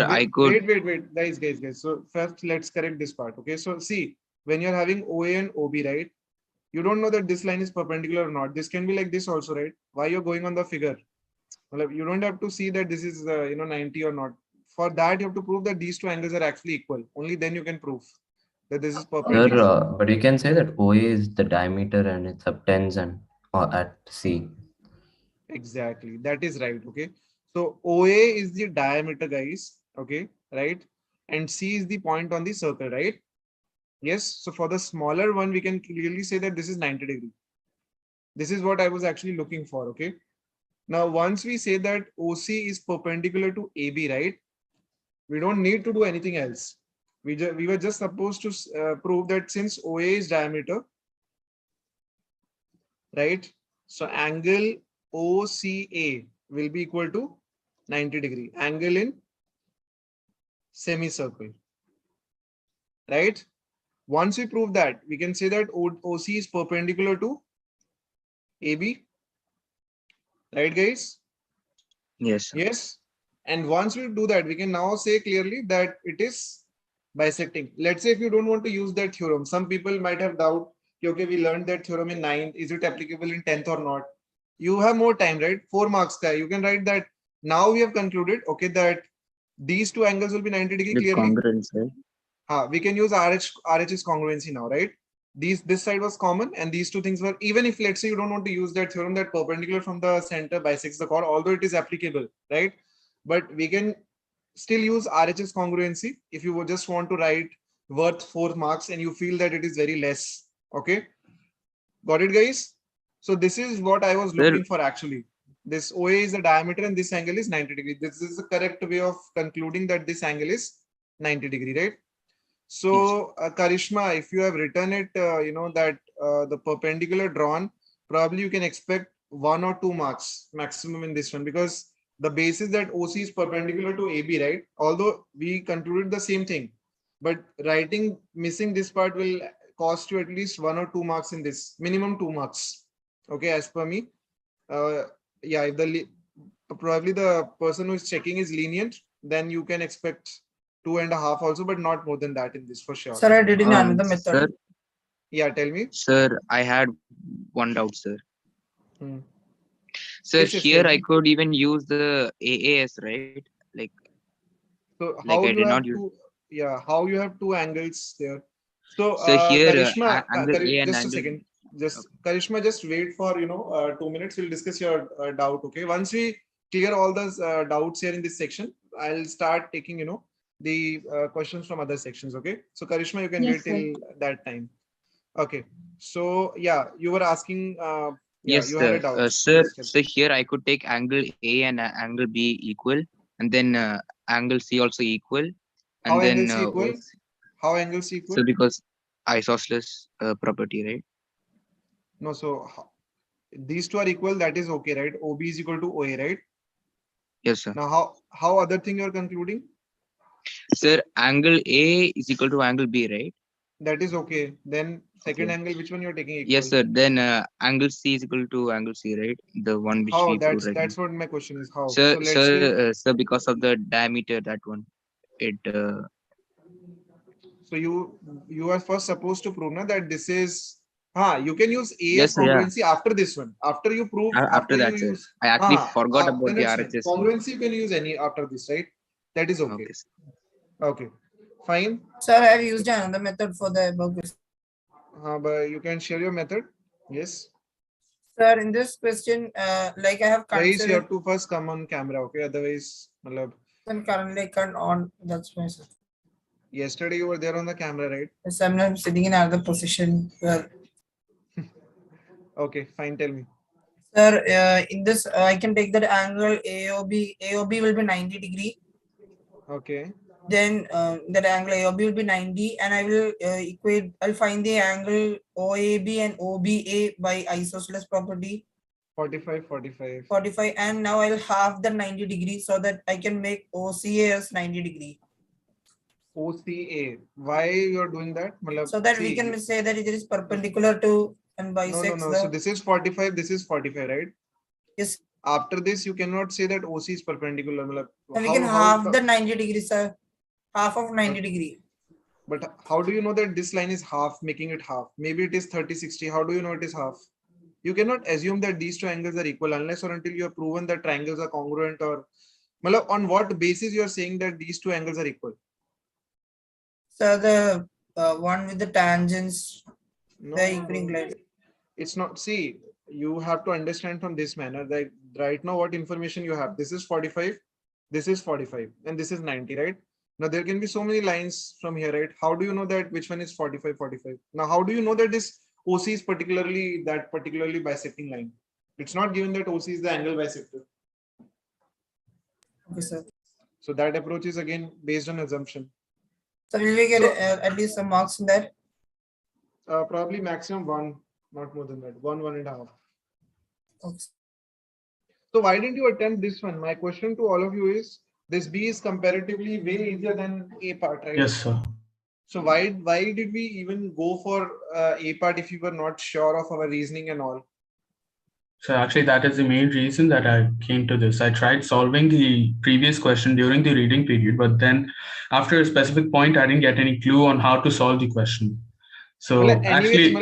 D: I could.
A: Wait, guys. So first, let's correct this part. Okay, so see, when you're having OA and OB, right? You don't know that this line is perpendicular or not. This can be like this also, right? Why you're going on the figure? You don't have to see that this is 90 or not. For that, you have to prove that these two angles are actually equal. Only then you can prove that this is perpendicular.
I: Sir, but you can say that OA is the diameter and it subtends and at C.
A: Exactly, that is right. Okay, so OA is the diameter, guys. Okay, right, and C is the point on the circle, right? Yes. So for the smaller one, we can clearly say that this is 90 degree. This is what I was actually looking for. Okay. Now, once we say that OC is perpendicular to AB, right? We don't need to do anything else. We were just supposed to prove that since OA is diameter, right? So angle OCA will be equal to 90 degree. Angle in semicircle, right? Once we prove that, we can say that OC is perpendicular to AB, right, guys?
D: Yes.
A: Yes. And once we do that, we can now say clearly that it is bisecting. Let's say if you don't want to use that theorem, some people might have doubt, okay, we learned that theorem in 9th, is it applicable in 10th or not? You have more time, right? 4 marks. You can write that now we have concluded, okay, that these two angles will be 90 degree clearly.
D: Congruence, right?
A: We can use RHS congruency now, right? this side was common, and these two things were, even if let's say you don't want to use that theorem that perpendicular from the center bisects the chord, although it is applicable, right? But we can still use RHS congruency if you would just want to write worth 4 marks and you feel that it is very less. Okay, got it, guys? So this is what I was looking for actually. This OA is the diameter and this angle is 90 degrees. This is the correct way of concluding that this angle is 90 degree, right? So Karishma, if you have written it, that the perpendicular drawn, probably you can expect 1 or 2 marks maximum in this one, because the base is that OC is perpendicular to AB, right? Although we concluded the same thing, but missing this part will cost you at least 1 or 2 marks in this, minimum 2 marks. Okay, as per me. Yeah, if probably the person who is checking is lenient, then you can expect 2.5 also, but not more than that in this for sure.
E: Sir, I did in another method.
D: Sir,
A: yeah, tell me.
D: Sir, I had one doubt, sir. Sir,
A: Yes,
D: here I could even use the AAS, right?
A: So
D: like
A: how
D: I
A: you
D: did
A: have
D: not use.
A: two, yeah, how you have 2 angles there. So
D: So here,
A: Karishma,
D: angle A and
A: just a
D: angle
A: second. Just Karishma, just wait for 2 minutes. We'll discuss your doubt. Okay. Once we clear all those doubts here in this section, I'll start taking the questions from other sections. Okay. So Karishma, you can wait till that time. Okay. So yeah, you were asking.
D: Yes,
A: you had a doubt.
D: sir. So here I could take angle A and angle B equal, and then angle C also equal, and
A: how
D: then
A: angles equal? How angles equal?
D: So because isosceles property, right?
A: No, so these two are equal. That is okay, right? OB is equal to OA, right?
D: Yes, sir.
A: Now, how other thing you are concluding?
D: Sir, angle A is equal to angle B, right?
A: That is okay. Then second angle, which one you are taking equal?
D: Yes, sir. Then angle C is equal to angle C, right? The one which we proved right
A: that's what my question is. How?
D: Sir,
A: So
D: sir, because of the diameter, that one, it.
A: So you are first supposed to prove now that this is. You can use AS
D: yes,
A: congruency after this one. After you prove.
D: After that,
A: you
D: sir.
A: use.
D: I actually forgot about
A: then
D: the
A: it's fine.
D: RHS.
A: Congruency you can use any after this, right? That is okay. Okay. Fine.
E: Sir, I have used another method for the above question.
A: But you can share your method. Yes.
E: Sir, in this question, like I have
A: Guys,
E: considered.
A: you have to first come on camera, okay? Otherwise,
E: currently I can't on. That's why, sir.
A: Yesterday you were there on the camera, right?
E: Yes, I'm not sitting in another position.
A: Okay, fine. Tell me.
E: Sir, in this, I can take that angle AOB. AOB will be 90 degree.
A: Okay.
E: Then that angle AOB will be 90, and I will I'll find the angle OAB and OBA by isosceles property.
A: 45, 45.
E: 45, and now I'll halve the 90 degrees so that I can make OCA as 90 degree.
A: OCA. Why you are doing that?
E: So that we can say that it is perpendicular to and bisects.
A: No. So this is 45. This is 45, right?
E: Yes.
A: After this, you cannot say that OC is perpendicular.
E: And we can half the 90 degrees, sir. Half of 90 degree.
A: But how do you know that this line is half, making it half? Maybe it is 30, 60. How do you know it is half? You cannot assume that these two angles are equal unless or until you have proven that triangles are congruent, or on what basis you are saying that these two angles are equal?
E: So the one with the tangents, the equaling line.
A: It's not. See, you have to understand from this manner that right now what information you have. This is 45, this is 45, and this is 90, right? Now there can be so many lines from here, right? How do you know that which one is 45, 45? Now, how do you know that this OC is particularly bisecting line? It's not given that OC is the angle bisector.
E: Okay, sir.
A: So that approach is again based on assumption.
E: So will we get at least some marks in that?
A: Probably maximum 1, not more than that. 1.5.
E: Okay.
A: So why didn't you attempt this one? My question to all of you is, this B is comparatively way easier than A part, right?
G: Yes, sir.
A: So why did we even go for A part if you were not sure of our reasoning and all?
G: So actually, that is the main reason that I came to this. I tried solving the previous question during the reading period, but then after a specific point, I didn't get any clue on how to solve the question. So actually,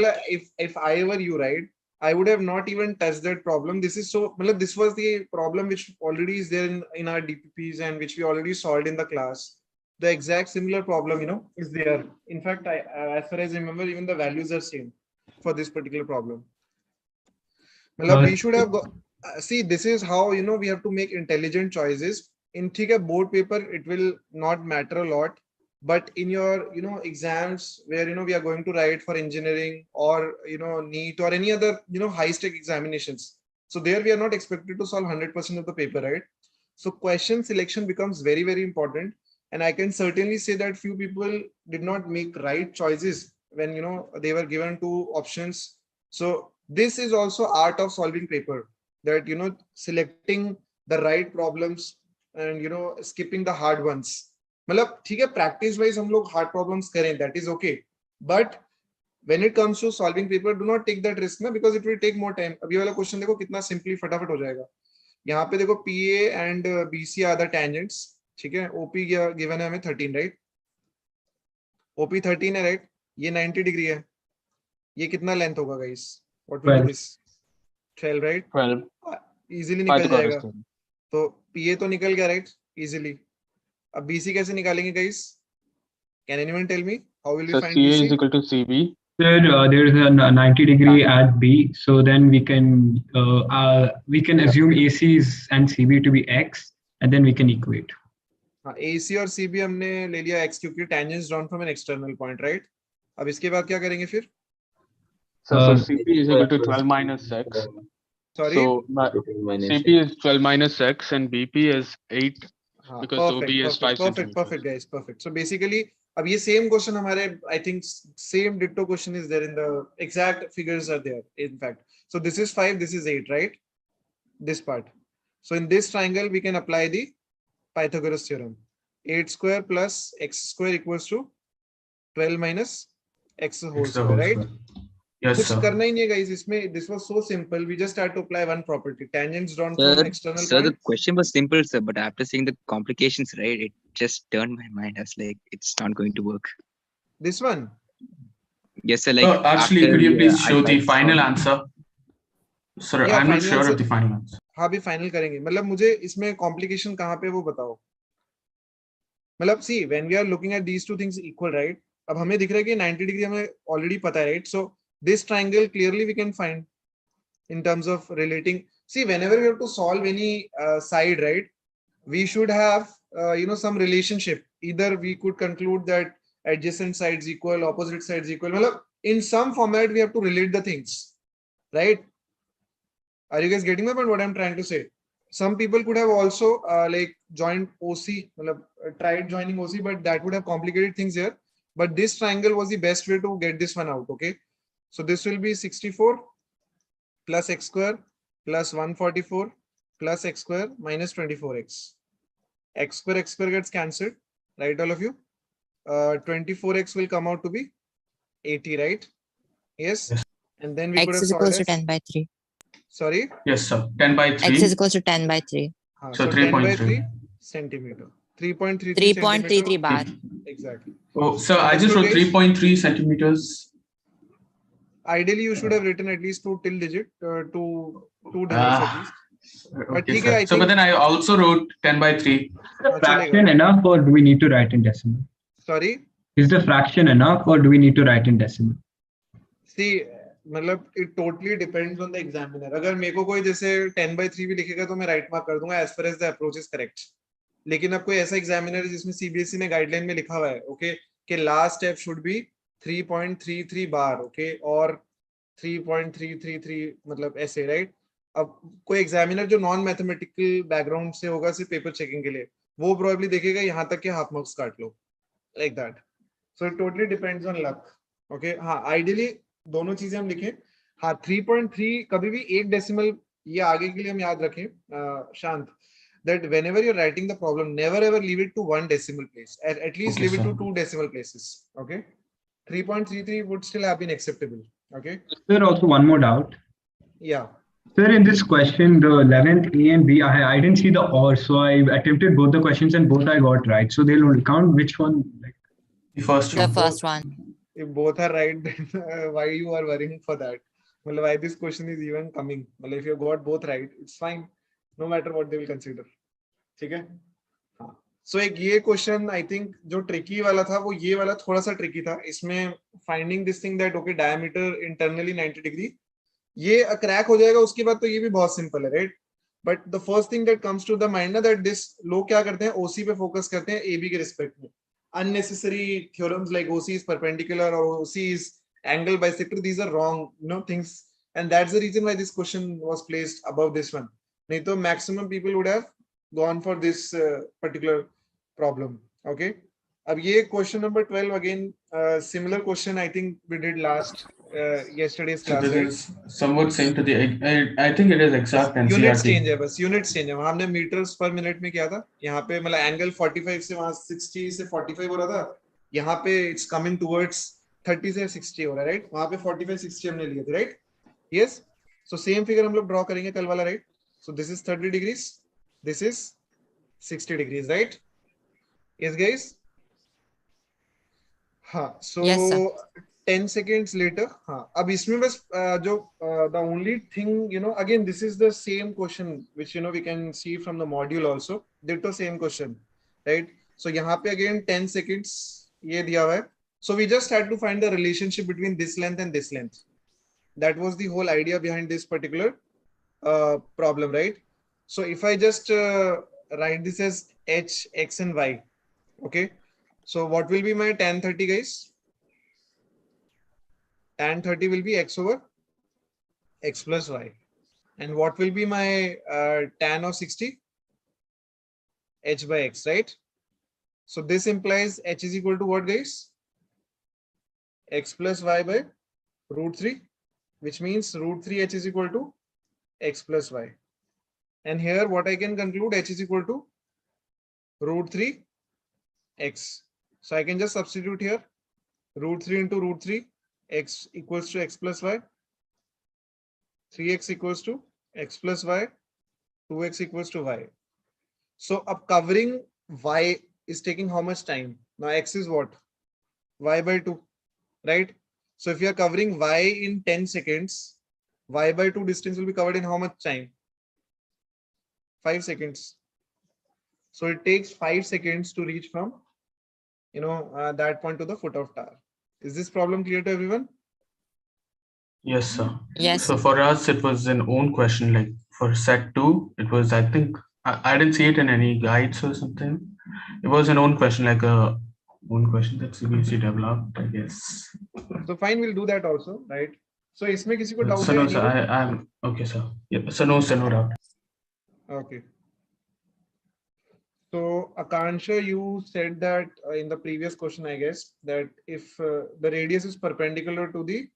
A: if I were you, right, I would have not even touched that problem. This is so. This was the problem which already is there in our DPPs and which we already solved in the class. the exact similar problem, is there. In fact, as far as I remember, even the values are same for this particular problem. We should have see, this is how, we have to make intelligent choices. In board paper, it will not matter a lot, but in your, exams where, we are going to write for engineering or, NEET or any other, high stake examinations. So there we are not expected to solve 100% of the paper, right? So question selection becomes very, very important. And I can certainly say that few people did not make right choices when, they were given two options. So this is also art of solving paper, that, selecting the right problems and, skipping the hard ones. मतलब ठीक है, practice wise हम लोग hard problems करें, that is okay. But when it comes to solving paper, do not take that risk ना, because it will take more time. अभी वाला question देखो कितना simply फटाफट हो जाएगा. यहाँ पे देखो PA and BC are the tangents, ठीक है. OP given है हमें 13, right? OP 13 है, right? ये 90 डिग्री है. ये कितना लेंथ होगा guys? What will be this? 12, right?
F: 12.
A: Easily निकल जाएगा. तो PA तो निकल गया, right? Easily. अब BC कैसे निकालेंगे guys? Can anyone tell me how will we find
F: CA
A: BC?
F: is equal to CB.
K: Sir, there is a 90 degree at B, so then we can assume ACs and CB to be X, and then we can equate.
A: AC और CB हमने ले लिया X क्योंकि tangents drawn from an external point, right? अब इसके बाद क्या करेंगे फिर?
F: So CB is equal to 12 minus X.
A: Sorry?
F: So CB is 12 minus X and BP is 8 because OB is 5 centimeters.
A: Perfect guys, perfect. So basically, अब ये same question हमारे, I think same ditto question is there in the exact figures are there in fact. So this is 5, this is 8, right? This part. So in this triangle, we can apply the Pythagoras theorem. 8 square plus x square equals to 12 minus x whole square, right?
G: Yes,
A: कुछ
G: sir.
A: करना ही नहीं guys इसमें. This was so simple. We just had to apply one property. Tangents drawn from an external
D: Sir,
A: point.
D: the question was simple, sir, but after seeing the complications, right, it just turned my mind. I was like, it's not going to work.
A: This one?
D: Yes, sir. Like,
G: actually,
D: after
G: could you please
D: I
G: show the
D: tried
G: final
D: solving-
G: answer? Sir,
A: Yeah,
G: I'm not
A: final
G: sure
A: answer.
G: of the final answer.
A: हाँ भी final करेंगे. मतलब मुझे इसमें complication कहाँ पे वो बताओ. मतलब see, when we are looking at these two things equal, right? अब हमें दिख रहा है कि 90 डिग्री हमें already पता है, right? So this triangle clearly we can find in terms of relating. See, whenever we have to solve any side, right, we should have some relationship. Either we could conclude that adjacent sides equal, opposite sides equal. मतलब in some format we have to relate the things, right? Are you guys getting my point? What I'm trying to say? Some people could have also like joined OC, tried joining OC, but that would have complicated things here. But this triangle was the best way to get this one out. Okay, so this will be 64 plus x square plus 144 plus x square minus 24x. X square gets cancelled, right? All of you. 24x will come out to be 80, right? Yes. And then we could
H: X
A: have
H: is
A: solved
H: equals to
A: as-
H: 10 by 3.
A: Sorry.
G: Yes, sir. 10 by 3.
H: X is equals to 10 by 3.
G: So
A: 10 by 3
G: 3.3.
A: centimeter. 3.33
H: 3.33 bar.
A: Exactly.
G: Oh, sir, I just wrote 3.3 centimeters.
A: Ideally, you should have written at least two digits at least. But
G: Okay,
A: ठीक है,
G: sir.
A: I
G: So, but
A: think-
G: then I also wrote 10 by 3.
K: Is the fraction enough, or do we need to write in decimal?
A: Sorry.
K: Is the fraction enough, or do we need to write in decimal?
A: See, मतलब it totally depends on the examiner. अगर मेरे को कोई जैसे 10 by 3 भी लिखेगा तो मैं राइट मार्क कर दूंगा as far as the approach is correct. लेकिन अब कोई ऐसा एग्जामिनर जिसमें CBSE ने गाइडलाइन में लिखा हुआ है, ओके, कि last step should be 3.33 bar, okay, और 3.333 मतलब ऐसे, राइट? अब कोई एग्जामिनर जो नॉन मैथमेटिकल बैकग्राउंड से होगा सिर्फ पेपर चेकिंग के लिए, वो प्रोबेबली देखेगा यहाँ तक के हाफ मार्क्स काट लो, like that. So it totally depends on luck. Okay, हाँ, आइडियली दोनों चीजें हम लिखें. हाँ, 3.3 कभी भी एक डेसिमल, ये आगे के लिए हम याद रखें शांत, that whenever you're writing the problem, never ever leave it to one decimal place. At least
G: Okay,
A: leave it
G: sir.
A: to two decimal places. Okay, 3.33 would still have been acceptable. Okay.
K: Sir, also one more doubt.
A: Yeah.
K: Sir, in this question, the 11th A and B, I didn't see the or, so I attempted both the questions and both I got right. So they'll only count which one? Like,
G: The first
H: The
G: one.
H: first one.
A: If both are right, then why you are worrying for that? Well, why this question is even coming? Well, if you got both right, it's fine. No matter what they will consider. ठीक है? हाँ. सो एक ये question I think जो tricky वाला था वो ये वाला थोड़ा सा ट्रिकी था. इसमें finding this thing that okay diameter internally 90 degree ये क्रैक हो जाएगा. उसके बाद तो ये भी बहुत सिंपल है, right. But the first thing that comes to the mind ना दैट दिस लोग क्या करते हैं ओसी पे फोकस करते हैं एबी के रिस्पेक्ट में. unnecessary theorems like OC is perpendicular or OC is angle bisector, these are wrong, things, and that's the reason why this question was placed above this one. Nahi to maximum people would have gone for this particular problem. Okay, ab ye question number 12 again, similar question I think we did last yesterday's
G: So
A: class,
G: this
A: right?
G: is somewhat same to the. I think it is exact
A: units
G: NCERT.
A: Change है, बस units change है. हमने metres पर minute में किया था, यहाँ पे मतलब एंगल 45 से वहां 60 से 45 हो रहा था, यहाँ पे इट्स कमिंग टुवर्ड्स 30 से 60 हो रहा है, राइट. वहां पे 45 60 हमने लिए थे, right. Yes, so same figure हम लोग ड्रॉ करेंगे कल वाला, right. So this is 30 degrees, this is 60 degrees, right. Yes guys. हाँ, सो
H: Yes, sir.
A: 10 seconds later. हाँ, अब इसमें बस जो the only thing, again this is the same question which we can see from the module also, ditto same question, right. So यहाँ पे again 10 seconds ये दिया हुआ है. So we just had to find the relationship between this length and this length. That was the whole idea behind this particular problem, right. So if I just write this as h, x and y, okay. So what will be my tan 30, guys? Tan 30 will be x over x plus y. And what will be my tan of 60? H by x, right? So this implies h is equal to what, guys? X plus y by root 3, which means root 3h is equal to x plus y. And here what I can conclude, h is equal to root 3x. So I can just substitute here root 3 into root 3, x equals to x plus y, 3x equals to x plus y, 2x equals to y. So up covering y is taking how much time? Now x is what? Y by 2, right? So if you are covering y in 10 seconds, y by 2 distance will be covered in how much time? 5 seconds. So it takes 5 seconds to reach from that point to the foot of tower. Is this problem clear to everyone?
G: Yes, sir.
H: Yes.
G: So for us, it was an own question. Like for set 2, it was, I think, I didn't see it in any guides or something. It was an own question, like a own question that CBSE developed, I guess.
A: So fine, we'll do that also, right? So इसमें किसी को doubt
G: So no,
A: है?
G: sir, I'm okay, sir. Yeah, so no doubt.
A: Okay. So Akansha, you said that in the previous question, I guess, that if the radius is perpendicular to the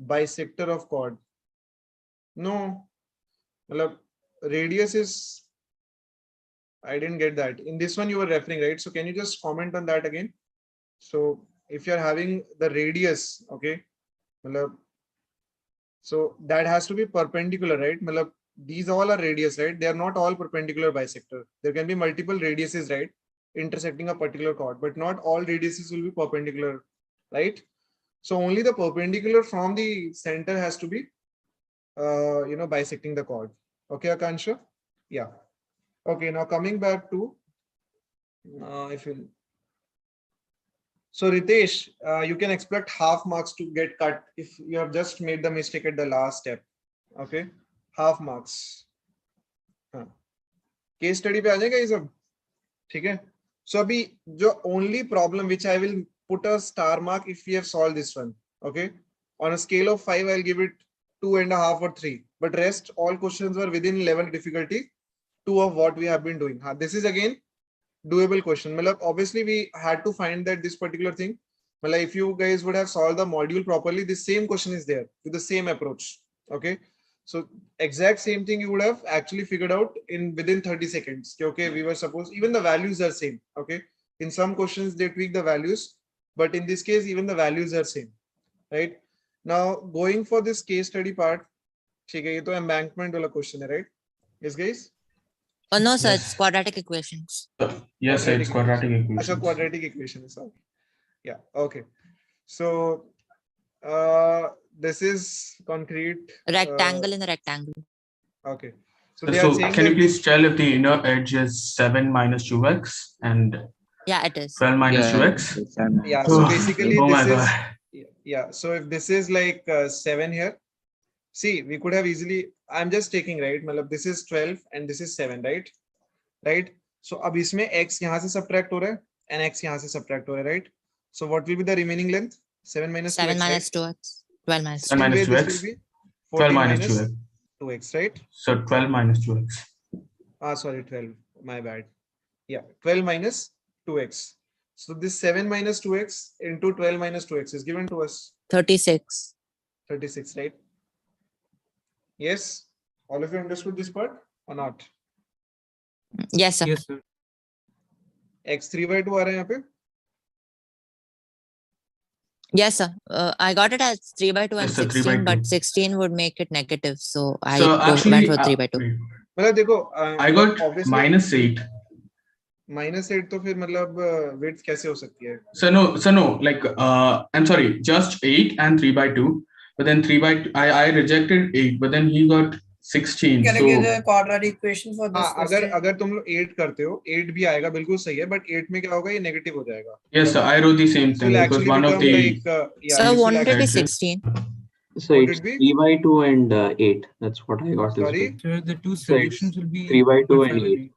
A: bisector of chord. No, radius is, I didn't get that. In this one you were referring, right? So can you just comment on that again? So if you're having the radius, okay, so that has to be perpendicular, right? These all are radius, right? They are not all perpendicular bisector. There can be multiple radiuses, right, intersecting a particular chord, but not all radiuses will be perpendicular, right? So only the perpendicular from the center has to be bisecting the chord. Okay, Akansha? Yeah. Okay, now coming back to so Ritesh, you can expect half marks to get cut if you have just made the mistake at the last step. Okay, half marks. Case study पे आ जाएगा ये सब, ठीक है? So अभी जो only problem which I will put a star mark if we have solved this one. Okay, on a scale of 5, I'll give it 2.5 or 3. But rest all questions were within level difficulty 2 of what we have been doing. This is again doable question. Obviously we had to find that this particular thing, if you guys would have solved the module properly, the same question is there with the same approach. Okay, so exact same thing you would have actually figured out in within 30 seconds. Okay, we were supposed, even the values are same. Okay, in some questions they tweak the values, but in this case even the values are same, right? Now going for this case study part, ये तो embankment वाला question है, right? Yes guys?
H: Oh no, sir,
G: Yes.
H: it's quadratic equations.
G: Yes, it's quadratic equations.
A: Achha, quadratic equations. Yeah, okay. So this is concrete
H: Rectangle in a rectangle.
A: Okay. So they are
G: So
A: saying
G: can you
A: that
G: please tell if the inner edge is 7 minus 2x and
H: Yeah, it is.
G: 12 minus
D: Yeah,
G: 2x?
D: it's 7
A: yeah,
D: minus
A: so
G: Oh,
A: basically
G: oh my
A: this is
G: God.
A: yeah, so if this is like 7 here, see, we could have easily, I'm just taking, right, मतलब this is 12 and this is 7, right? So अब इसमें x यहाँ से subtract हो रहा है and x यहाँ से subtract हो रहा है, right? So what will be the remaining length? 7 minus
H: 7
A: 2x,
H: minus
A: right?
H: 2x. 12 minus
G: 7
H: 2x.
G: minus
A: This will
G: 2x.
A: be
G: 12
A: 14
G: minus
A: minus
G: 2x.
A: 2x, right?
G: So 12 minus 2x.
A: Sorry, 12, my bad. Yeah, 12 minus 2x. So this 7 minus 2x into 12 minus 2x is given to us
H: 36.
A: 36, right? Yes, all of you understood this part or not?
H: Yes, sir.
C: Yes, sir.
A: x 3/2 आ रहा है यहाँ पे?
H: Yes, sir. I got it as 3 by 2 and
G: Yes, sir, 3 by
H: 16, but
G: 2.
H: 16 would make it negative. So I
G: So
H: went
G: actually,
H: for 3 by 2.
G: wait.
A: मतलब देखो
G: I got
A: obviously
G: minus 8.
A: -8 तो फिर मतलब width कैसे हो सकती है?
G: So no, like I'm sorry, just 8 and 3 by 2. But then 3 by 2, I rejected 8, but then he got 16.
E: Can I
G: So
E: give the quadratic equation for this
A: हाँ,
E: question?
A: अगर तुम लोग 8 करते हो, 8 भी आएगा, बिल्कुल सही है, but 8 में क्या होगा, ये नेगेटिव हो जाएगा.
G: yes, sir, I wrote the same
A: This
G: thing
A: will
G: because
A: actually
G: one of
A: become
G: the
A: like yeah,
H: So
A: this will
H: won't it be
A: actually,
H: 16?
B: So
A: Would
B: it's
A: it be?
B: 3 by 2 and 8. That's what I got.
A: Sorry?
C: So the two
B: So
C: solutions
B: it's
C: will be
B: 3 by 2
C: 1.5
B: and 8.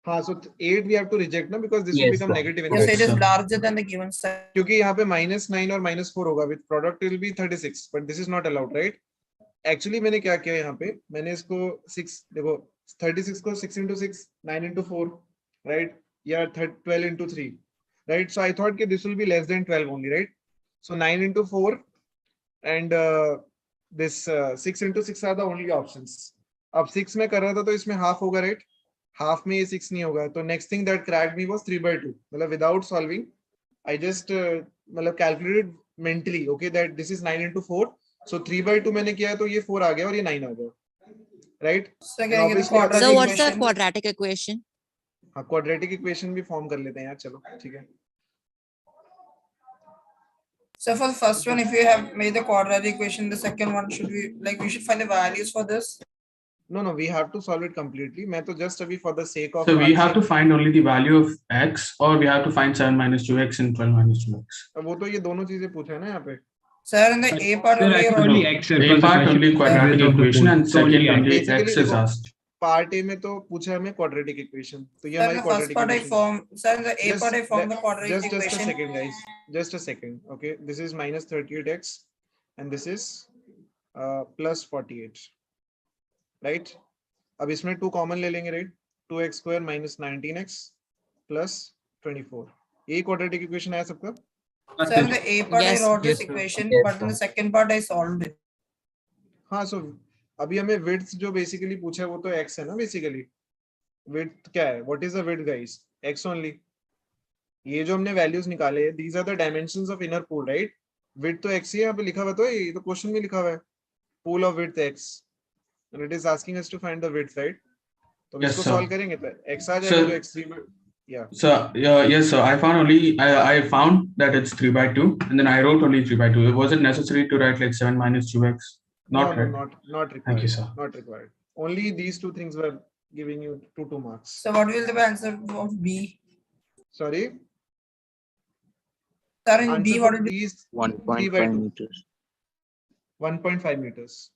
A: हाँ, so 8 we have to reject ना, because this will
B: Yes,
A: become
B: sir.
A: negative in
E: Yes,
A: this
E: it is
A: case.
E: larger than the given size.
A: क्योंकि यहाँ पे -9 और -4 होगा, with product will be 36, but this is not allowed, right? Actually मैंने क्या किया यहाँ पे, मैंने इसको 6 देखो 36 को 6 into 6, 9 into 4, right? या 12 into 3, right? So I thought कि this will be less than 12 only, right? So 9 into 4 and this 6 into 6 are the only options. अब 6 में कर रहा था तो इसमें half होगा, right? Half में ये 6 नहीं होगा, तो next thing that cracked me was 3 by 2. मतलब without solving, I just मतलब calculated mentally, okay, that this is 9 into 4. So 3 by 2 मैंने किया तो ये 4 आ गया और ये 9 आ गया, right?
E: So
A: And
E: can I give the
A: obviously
E: quadratic
H: So what's the
E: equation?
H: quadratic equation?
A: हाँ, quadratic equation भी form कर लेते हैं यार, चलो ठीक है.
E: So for the first one, if you have made the quadratic equation, the second one should be like we should find the values for this.
A: No, we have to solve it completely. मैं तो just अभी for the sake of
G: so we have
A: answer,
G: to find only the value of x, or we have to find 7 minus 2x and 12 minus 2x.
A: वो तो ये दोनों चीजें पूछा है ना यहाँ पे.
E: Sir, in the A part
K: Sir,
E: only,
K: I
E: you're
K: can only
G: No.
K: X, sir,
G: A
K: because the
G: part
K: question
G: only
K: is
G: quadratic
K: width of the
G: equation
K: pole.
G: and
K: So only
G: second
K: X.
G: only
A: Basically
G: x is
A: देखो,
G: asked.
A: part A में तो पूछा हमें quadratic equation, तो ये
E: sir, in
A: हमारी
E: the first
A: quadratic
E: part I
A: equation.
E: form. Sir, in the A part I form the quadratic
A: just a
E: equation.
A: second, guys. Just a second. Okay, this is minus 38x, and this is plus 48, right? अब इसमें 2 common ले लेंगे, right? 2x square minus 19x plus 24. यही quadratic equation आया सबका?
E: Sir, in the A part
H: Yes.
E: I wrote this
C: Yes, sir.
E: equation,
B: Yes,
E: but in the
B: sir.
E: second part I solved it.
A: हाँ, so अभी हमें width जो basically पूछा है वो तो x है ना basically. Width क्या है? What is the width, guys? X only. ये जो हमने values निकाले, these are the dimensions of inner pool, right? Width तो x ही है, यहाँ पे लिखा हुआ तो है, ये तो question में लिखा हुआ है. Pool of width x, and it is asking us to find the width, right? तो
G: Yes,
A: इसको
G: sir.
A: solve करेंगे तो x आ जाएगा
G: Sir.
A: तो x3 yeah.
G: So yes, sir, I found only I found that it's 3 by 2, and then I wrote only 3 by 2. Was it necessary to write like 7 minus 2x? Not
A: No,
G: right.
A: not required.
G: Thank you, sir.
A: Not required. Only these two things were giving you 2 marks.
E: So what will the answer of B?
A: Sorry.
E: Sir, in
A: Answer
E: B,
A: for
E: what will be?
A: B is 3 by
D: 1.5
A: 2.
D: meters.
A: 1.5 meters.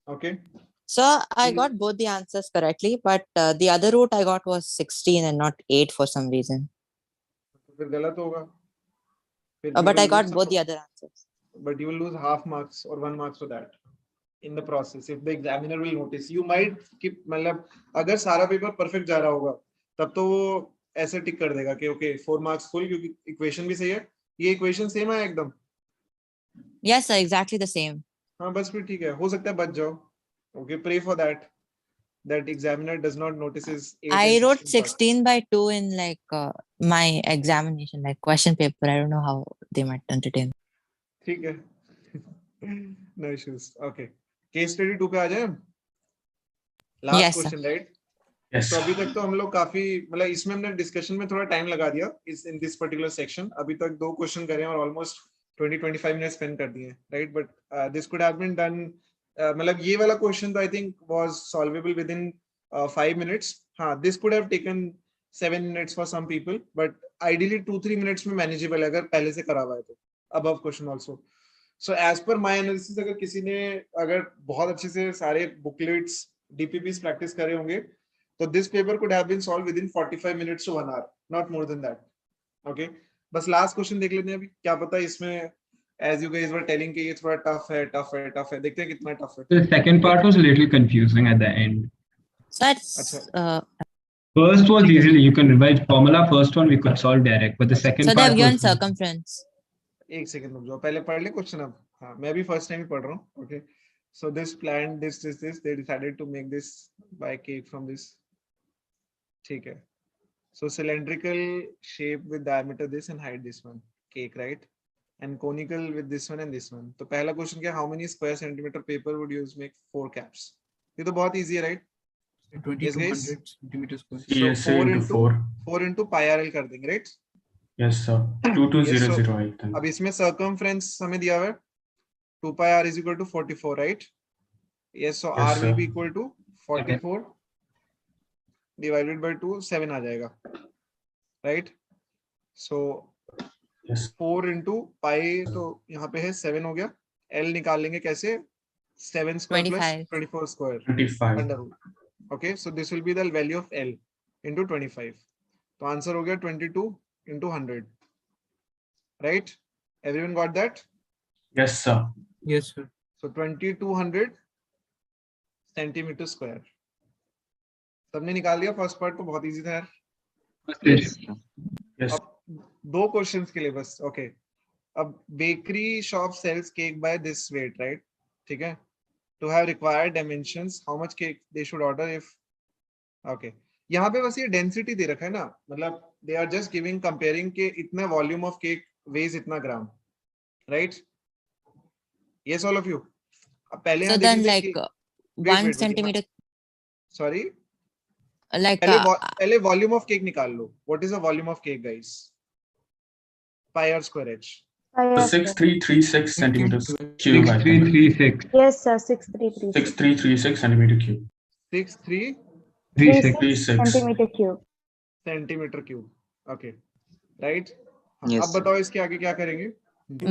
A: Okay.
H: So I got both the answers correctly, but the other route I got was 16 and not 8 for some reason.
A: फिर गलत होगा. फिर
H: But
A: you
H: I
A: will
H: got
A: lose
H: both
A: some-
H: the other answers.
A: But you will lose half marks or 1 mark for that in the process if the examiner will notice. You might keep मतलब अगर सारा paper perfect जा रहा होगा तब तो वो ऐसे टिक कर देगा कि ओके 4 marks full क्योंकि इक्वेशन भी सही है. ये इक्वेशन सेम है एकदम.
H: Yes, sir, exactly the same.
A: हाँ बस फिर ठीक है, हो सकता है बच जाओ. Okay, pray for that examiner does not notice his 8
H: I
A: and
H: wrote
A: 16 part.
H: 16 by 2 in like my examination, like question paper. I don't know how they might entertain.
A: ठीक है. No issues. Okay. Case study 2 पे आ जाए. Last
H: Yes, sir.
A: question, right?
G: Yes.
A: तो अभी तक तो हम लोग काफी मतलब इसमें हमने डिस्कशन में थोड़ा टाइम लगा दिया इस इन दिस पर्टिकुलर सेक्शन. अभी तक 2 क्वेश्चन करे हैं और ऑलमोस्ट 20-25 मिनट स्पेंड कर दिए, right? But this could have been done मतलब ये वाला क्वेश्चन तो I think was solvable within 5 minutes. हाँ, this could have taken 7 minutes for some people, but ideally 2-3 minutes में मैनेजेबल है अगर पहले से करा हुआ है तो. Above question also. So as per my analysis, अगर किसी ने अगर बहुत अच्छे से सारे booklets, DPPs practice करे होंगे, तो this paper could have been solved within 45 minutes to 1 hour, not more than that. Okay. बस last question देख लेते हैं अभी. क्या पता इसमें as you guys were telling कि ये थोड़ा tough है. देखते हैं कितना tough है.
K: The second part was a little confusing at the end.
H: So that's,
K: First was easily, you can revise formula. First one we could solve direct, but the second
H: so they
K: part
H: have given
K: was
H: circumference.
A: एक second रुक जाओ, पहले पढ़ ले question. अब हाँ, मैं भी फर्स्ट टाइम ही पढ़ रहा हूँ. Okay, so this plan this they decided to make this buy cake from this. ठीक है. So cylindrical shape with diameter this and height this one, cake, right? And conical with this one and this one. तो पहला question क्या, how many square centimeter paper would you use make 4 caps? ये तो बहुत easy है, right?
C: 2200 centimeters square.
A: So 4 into pi r l कर देंगे, right?
G: Yes, sir. 22008. Then.
A: अब इसमें circumference हमें दिया हुआ है 2 pi r is equal to 44, right? Yes, so
G: Yes,
A: r will
G: sir.
A: be equal to 44 divided by 2, 7 आ जाएगा, right? So
G: yes.
A: 4 into pi तो यहाँ पे है 7 हो गया. L निकाल लेंगे कैसे? 7 square plus 24 square
G: 25.
A: under root. Okay, so this will be the value of L into 25. तो आंसर हो गया 22 into 100, right? Everyone got that?
G: Yes, sir.
C: Yes, sir.
A: So 2200 centimeter square. सबने निकाल दिया फर्स्ट पार्ट तो बहुत इजी था यार.
G: Yes.
A: अब दो क्वेश्चंस के लिए बस. ओके, अब bakery shop sells cake by this weight, right? ठीक है. To have required dimensions, how much cake they should order if. Okay, यहाँ पे बस ये डेंसिटी दे रखा है ना, मतलब they are just giving comparing के इतना वॉल्यूम ऑफ केक वेज इतना gram, right? Yes all of you. अब पहले
H: So then like 1 centimeter.
A: Sorry.
H: Like
A: पहले वॉल्यूम ऑफ केक निकाल लो. What is the volume of cake guys? pi r square h.
G: 6336 centimeters cube.
K: 6336.
L: Yes, sir. 6336.
G: 6336 centimeter cube.
L: 6336 centimeter cube.
A: Centimeter cube. Okay, right?
D: Yes,
A: अब बताओ इसके आगे क्या करेंगे?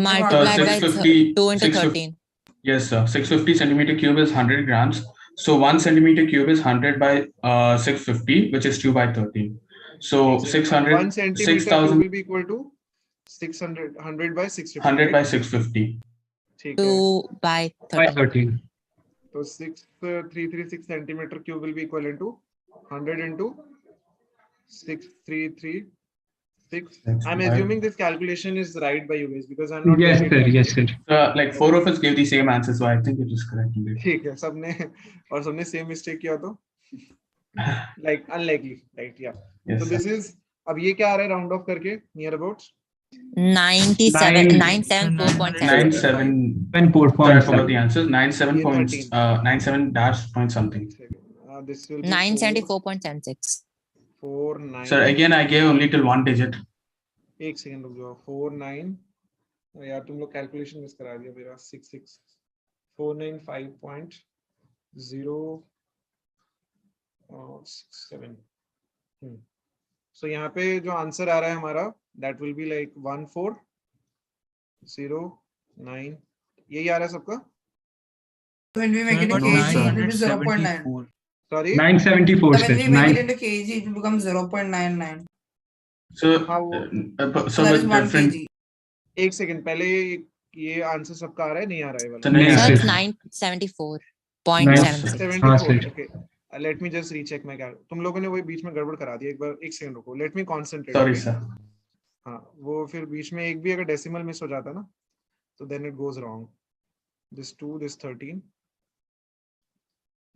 H: Multiplied by 2 into 13.
G: Yes, sir. 650 centimeter cube is 100 grams. So 1 centimeter cube is 100 by 650, which is 2 by 13. So 600.
A: 1 centimeter cube will be equal to 600. 100 by 650.
G: 100 by 650.
H: 2 by 13.
A: So 6336 centimeter cube will be equivalent to 100 into 6336. I'm assuming this calculation is right by you guys because I'm not.
K: Yes, sir. Yes, sir.
G: Like 4 of us gave the same answer, so I think it is correct.
A: ठीक है, सबने same mistake किया तो like unlikely, right? Yeah.
G: Yes,
A: so this is, अब ये क्या आ रहा है round off करके near about
H: 974.7.
G: 974. I forgot the answers. 97 dash point something.
A: This will be
H: 974.76.
A: 49.
G: Sir, again I gave only till 1 digit.
A: एक second रुक जाओ. 49 यार तुम लोग कैलकुलेशन मिस करा दिया मेरा. 66 495.067. सो यहाँ पे जो आंसर आ रहा है हमारा that will be like 1409. यही आ रहा है सबका?
E: When we make it in kg, it will be 0.9.
A: Sorry?
K: 974,
E: When
K: sir.
E: we make it into kg, it will become 0.99.
G: So, so
E: that is
G: with
E: 1
G: different.
E: kg.
A: एक second पहले ये answer सबका आ रहा है, नहीं आ रहा है वाला?
H: So it's 974.76.
A: 74. Okay. Let me just recheck my calc. तुम लोगों ने वही बीच में गड़बड़ करा दिया एक बार. एक सेकंड रुको. Let me concentrate.
G: Sorry, sir.
A: हाँ, वो फिर बीच में एक भी अगर डेसिमल मिस हो जाता ना, तो then it goes wrong. This 2, this 13,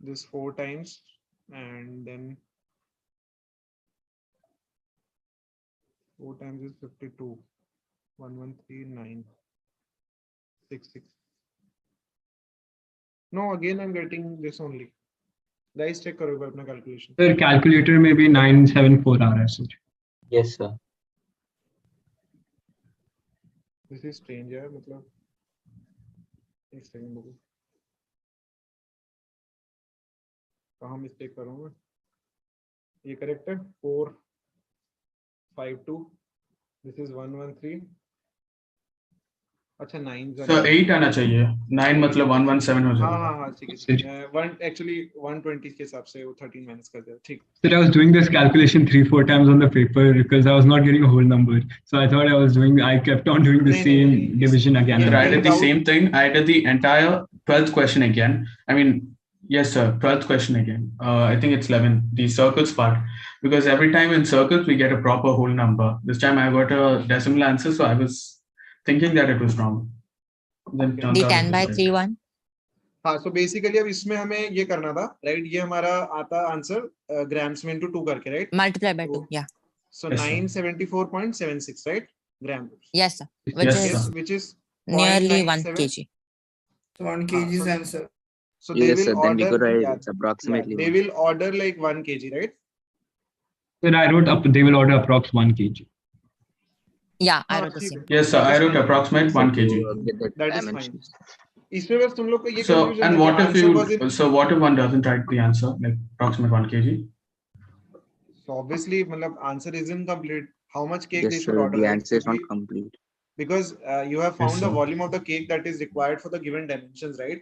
A: this 4 times, and then 4 times is 52. 113966. No, again I'm getting this only. Guys, check करो एक बार अपना calculation.
K: Sir, calculator में भी 974 आ रहा है, sir.
B: Yes, sir.
A: This is strange यार, मतलब एक सेकंड रुको. कहाँ मिस्टेक करूँगा? ये करेक्ट है 452. This is 113. अच्छा 9
G: So 8 आना चाहिए, 9 मतलब 117 हो
A: हाँ
G: जाएगा.
A: हाँ हाँ ठीक है. वन एक्चुअली 120 के हिसाब से वो 13 माइनस कर दिया. ठीक.
K: Sir, I was doing this calculation 3-4 times on the paper because I was not getting a whole number. So I thought I kept on doing the
A: नहीं,
K: same division again.
G: Sir,
K: and
G: I
K: again.
G: did the same thing. I did the entire 12th question again. I mean, yes, sir, 12th question again. I think it's 11, the circles part. Because every time in circles, we get a proper whole number. This time I got a decimal answer, so I was thinking that it was wrong. Then it turns
H: The
G: out
H: 10
G: it
H: by
G: was
H: 3
G: right.
H: one.
A: हाँ so basically अब इसमें हमें ये करना था right. ये हमारा आता आंसर ग्राम्स में इनटू 2 करके right.
H: Multiply by 2. Yeah.
A: So
G: Yes, sir.
A: 974.76 right gram.
H: Yes, sir. Which
G: Yes,
H: is
G: sir.
A: Which is
H: nearly 1
A: 0.97.
H: kg.
E: 1 kg's answer.
A: So they
M: Yes,
A: will
M: sir. Then we
A: order.
M: could write
A: Yeah,
M: it's approximately
A: they
M: 1.
A: will order like 1 kg, right?
K: Sir, I wrote up. They will order approx 1 kg.
H: Yeah, I
A: हाँ,
H: wrote the
A: ठीक
H: same.
A: है.
G: Yes, sir.
A: That
G: I
A: is
G: wrote
A: fine.
G: approximate 1 kg.
M: Get the
A: That is fine.
M: dimensions.
A: इसमें बस तुम लोग को ये
G: So,
A: confusion
G: and
A: है कि
G: what if
A: answer was
G: you,
A: in.
G: so what if one doesn't write the answer, like approximate 1 kg?
A: So obviously, मतलब answer is incomplete. How much cake they
M: Yes,
A: should
M: sir.
A: order,
M: The
A: right?
M: answer is not
A: क्योंकि-
M: complete.
A: Because you have found
G: Yes,
A: the
G: sir.
A: volume of the cake that is required for the given dimensions, right?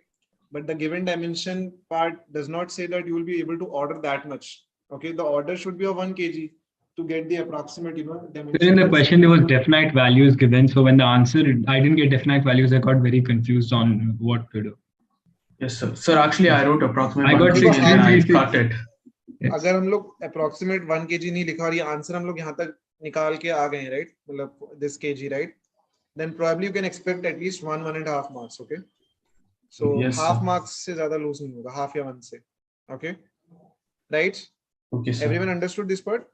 A: But the given dimension part does not say that you will be able to order that much. Okay, the order should be of 1 kg to get the approximate,
K: Sir, in
A: dimension.
K: the question, there was definite values given. So when the answer, I didn't get definite values. I got very confused on what to do.
G: Yes, sir. Sir, actually, I wrote approximate
K: I
G: 1
K: got
G: kg and then I
K: 1636.
G: cut it.
K: Yes.
A: अगर हम लोग approximate 1 kg नहीं लिखा और ये answer हम लोग यहाँ तक निकाल के आ गए हैं, right? मतलब this kg, right? Then probably you can expect at least 1.5 marks. Okay. So
G: Yes,
A: half
G: sir.
A: marks से ज़्यादा lose नहीं होगा, half या 1 से. Okay. Right?
G: Okay, sir.
A: Everyone understood this part?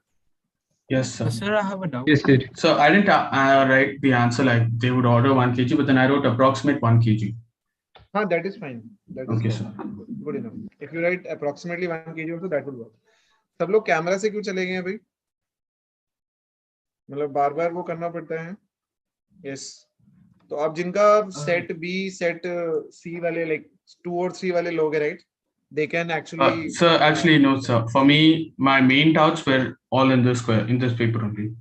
G: Yes, sir.
C: Sir, I have a doubt.
K: Yes, sir.
G: So I didn't write the answer like they would order 1 kg, but then I wrote approximate 1 kg.
A: हाँ, that is fine. That is
G: Okay,
A: good.
G: sir.
A: Good enough. If you write approximately 1 kg also, that would work. सब लोग camera से क्यों चले गए हैं भाई? मतलब बार बार वो करना पड़ता है. Yes. तो अब जिनका सेट बी सेट सी वाले like 2 और 3 वाले लोग हैं, right? They can actually.
G: Sir, actually, no, sir. For me, my main doubts were all in this paper only.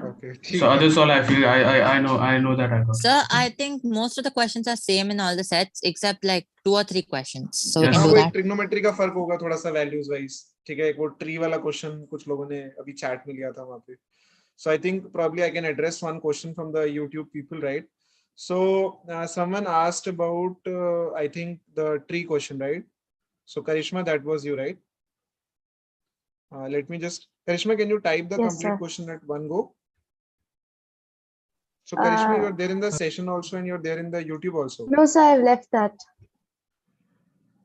A: Okay.
G: So others all I feel I know that I got.
H: Sir, I think most of the questions are same in all the sets except like 2 or 3 questions. So we
G: Yes.
H: can
A: हाँ,
H: do
A: वो एक
H: that.
A: Trigonometry का फर्क होगा थोड़ा सा values wise. ठीक है, एक वो ट्री वाला क्वेश्चन कुछ लोगों ने अभी चैट में लिया था वहां पे. So I think probably I can address one question from the YouTube people, right? So someone asked about I think the tree question, right? So Karishma, that was you, right? Let me just, Karishma, can you type the
L: Yes,
A: complete
L: sir.
A: question at one go? So Karishma, you're there in the session also and you're there in the YouTube also.
L: No, sir, I've left that.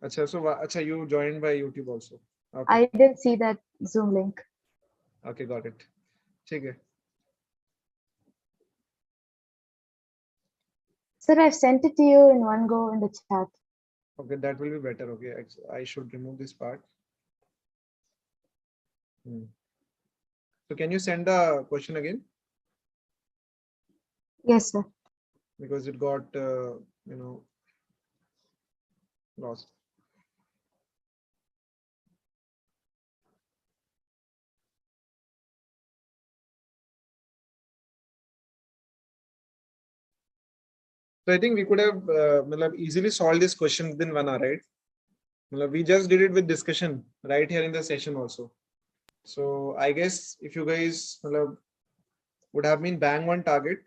A: Acha, so acha, you joined by YouTube also. Okay.
L: I didn't see that Zoom link.
A: Okay, got it. ठीक है.
L: Sir, I've sent it to you in one go in the chat.
A: Okay, that will be better. Okay, I should remove this part. So can you send the question again?
L: Yes, sir.
A: Because it got lost. So I think we could have easily solved this question within 1 hour, right? We just did it with discussion right here in the session also. So I guess if you guys would have been bang on target,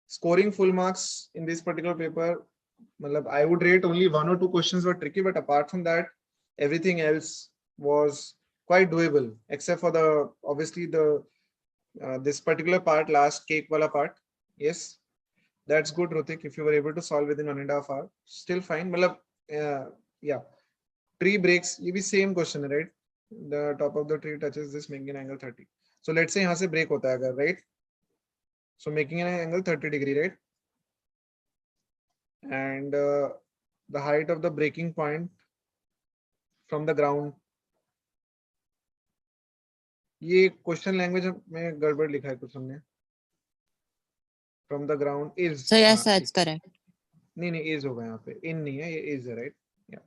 A: scoring full marks in this particular paper, I would rate only 1 or 2 questions were tricky, but apart from that, everything else was quite doable, except for the obviously the this particular part, last cake wala part. Yes, that's good, Rutik. If you were able to solve within 1.5 hours, still fine. Yeah, tree breaks. You be same question, right? The top of the tree touches this, making an angle 30. So let's say यहाँ से break होता है अगर, right? So making an angle 30 degree, right? And the height of the breaking point from the ground. ये question language में गड़बड़ लिखा है कुछ हमने. From the ground is.
H: So yes, sir, it's correct.
A: नहीं is होगा यहाँ पे. In नहीं है, ये is है, right? Yeah.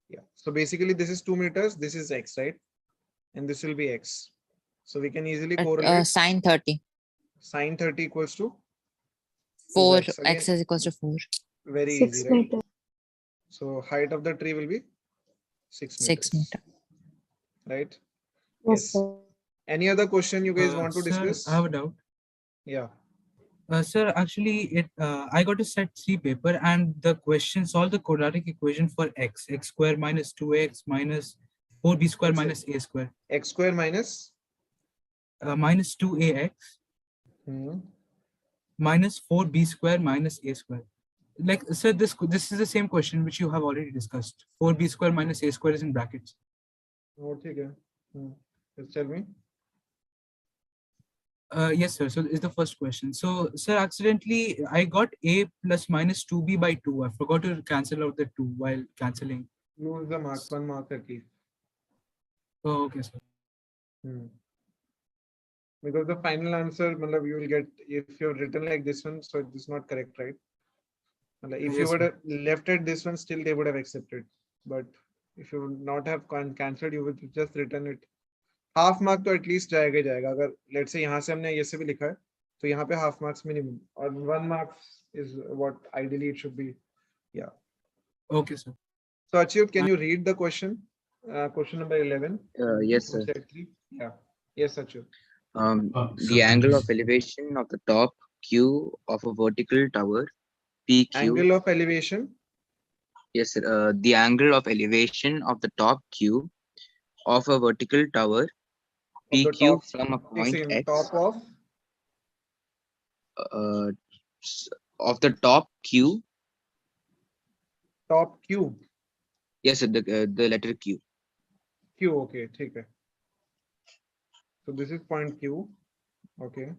A: Yeah. So basically this is 2 meters, this is x, right? And this will be x. So we can easily correlate
H: Sine 30.
A: sine 30 equals to
H: 4
A: 2x.
H: x
A: Again,
H: is equals to 4.
A: very
L: 6
A: easy, right?
L: meters.
A: So height of the tree will be 6
H: 6
A: meters,
H: meter.
A: right?
L: Yes, sir.
A: Any other question you guys want to
C: Sir,
A: discuss?
C: I have a doubt.
A: Yeah.
C: Sir, actually, I got a set 3 paper, and the question solve the quadratic equation for x square minus 2x minus 4b square
A: It's
C: minus a square
A: x square minus
C: minus 2ax minus 4b square minus a square. Like, sir, this is the same question which you have already discussed. 4b square minus a square is in brackets.
A: Oh, okay. Just tell me.
C: Yes, sir. So is the first question. So, sir, accidentally I got a plus minus 2b by 2. I forgot to cancel out the 2 while cancelling.
A: Use the marks, 1 mark at least.
C: Oh, okay, sir.
A: Because the final answer, you will get if you're written like this one, so it is not correct, right? If you
C: Yes,
A: would
C: sir.
A: have left it this one, still they would have accepted. But if you would not have cancelled, you would just written it. Half mark to at least जाएगा ही जाएगा. अगर let's say यहाँ से हमने ये से भी लिखा है, तो यहाँ पे half marks minimum or 1 marks is what ideally it should be. Yeah.
C: Okay, sir.
A: So Achyut, can you read the question? Question number 11.
D: Yes, sir.
A: Set 3. Yeah. Yes, Achyut.
D: The angle of elevation of the top Q of a vertical tower PQ.
A: Angle of elevation.
D: Yes, sir. The angle of elevation of the top Q of a vertical tower PQ from a point X.
A: Top of
D: of the top Q.
A: Top Q.
D: Yes, sir, the letter Q.
A: Q, okay, ठीक है. So this is point Q. Okay.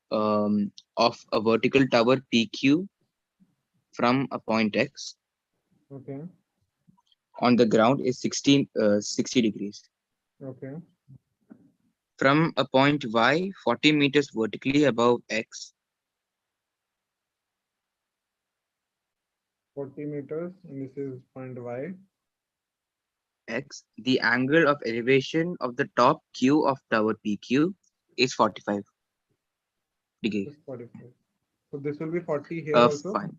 D: Of a vertical tower PQ from a point X.
A: Okay.
D: On the ground is 60 degrees.
A: Okay.
D: From a point Y, 40 meters vertically above X.
A: 40 meters, and this is point Y.
D: X. The angle of elevation of the top Q of tower PQ is 45 degrees.
A: 45. So this will be 40 here also.
D: Fine.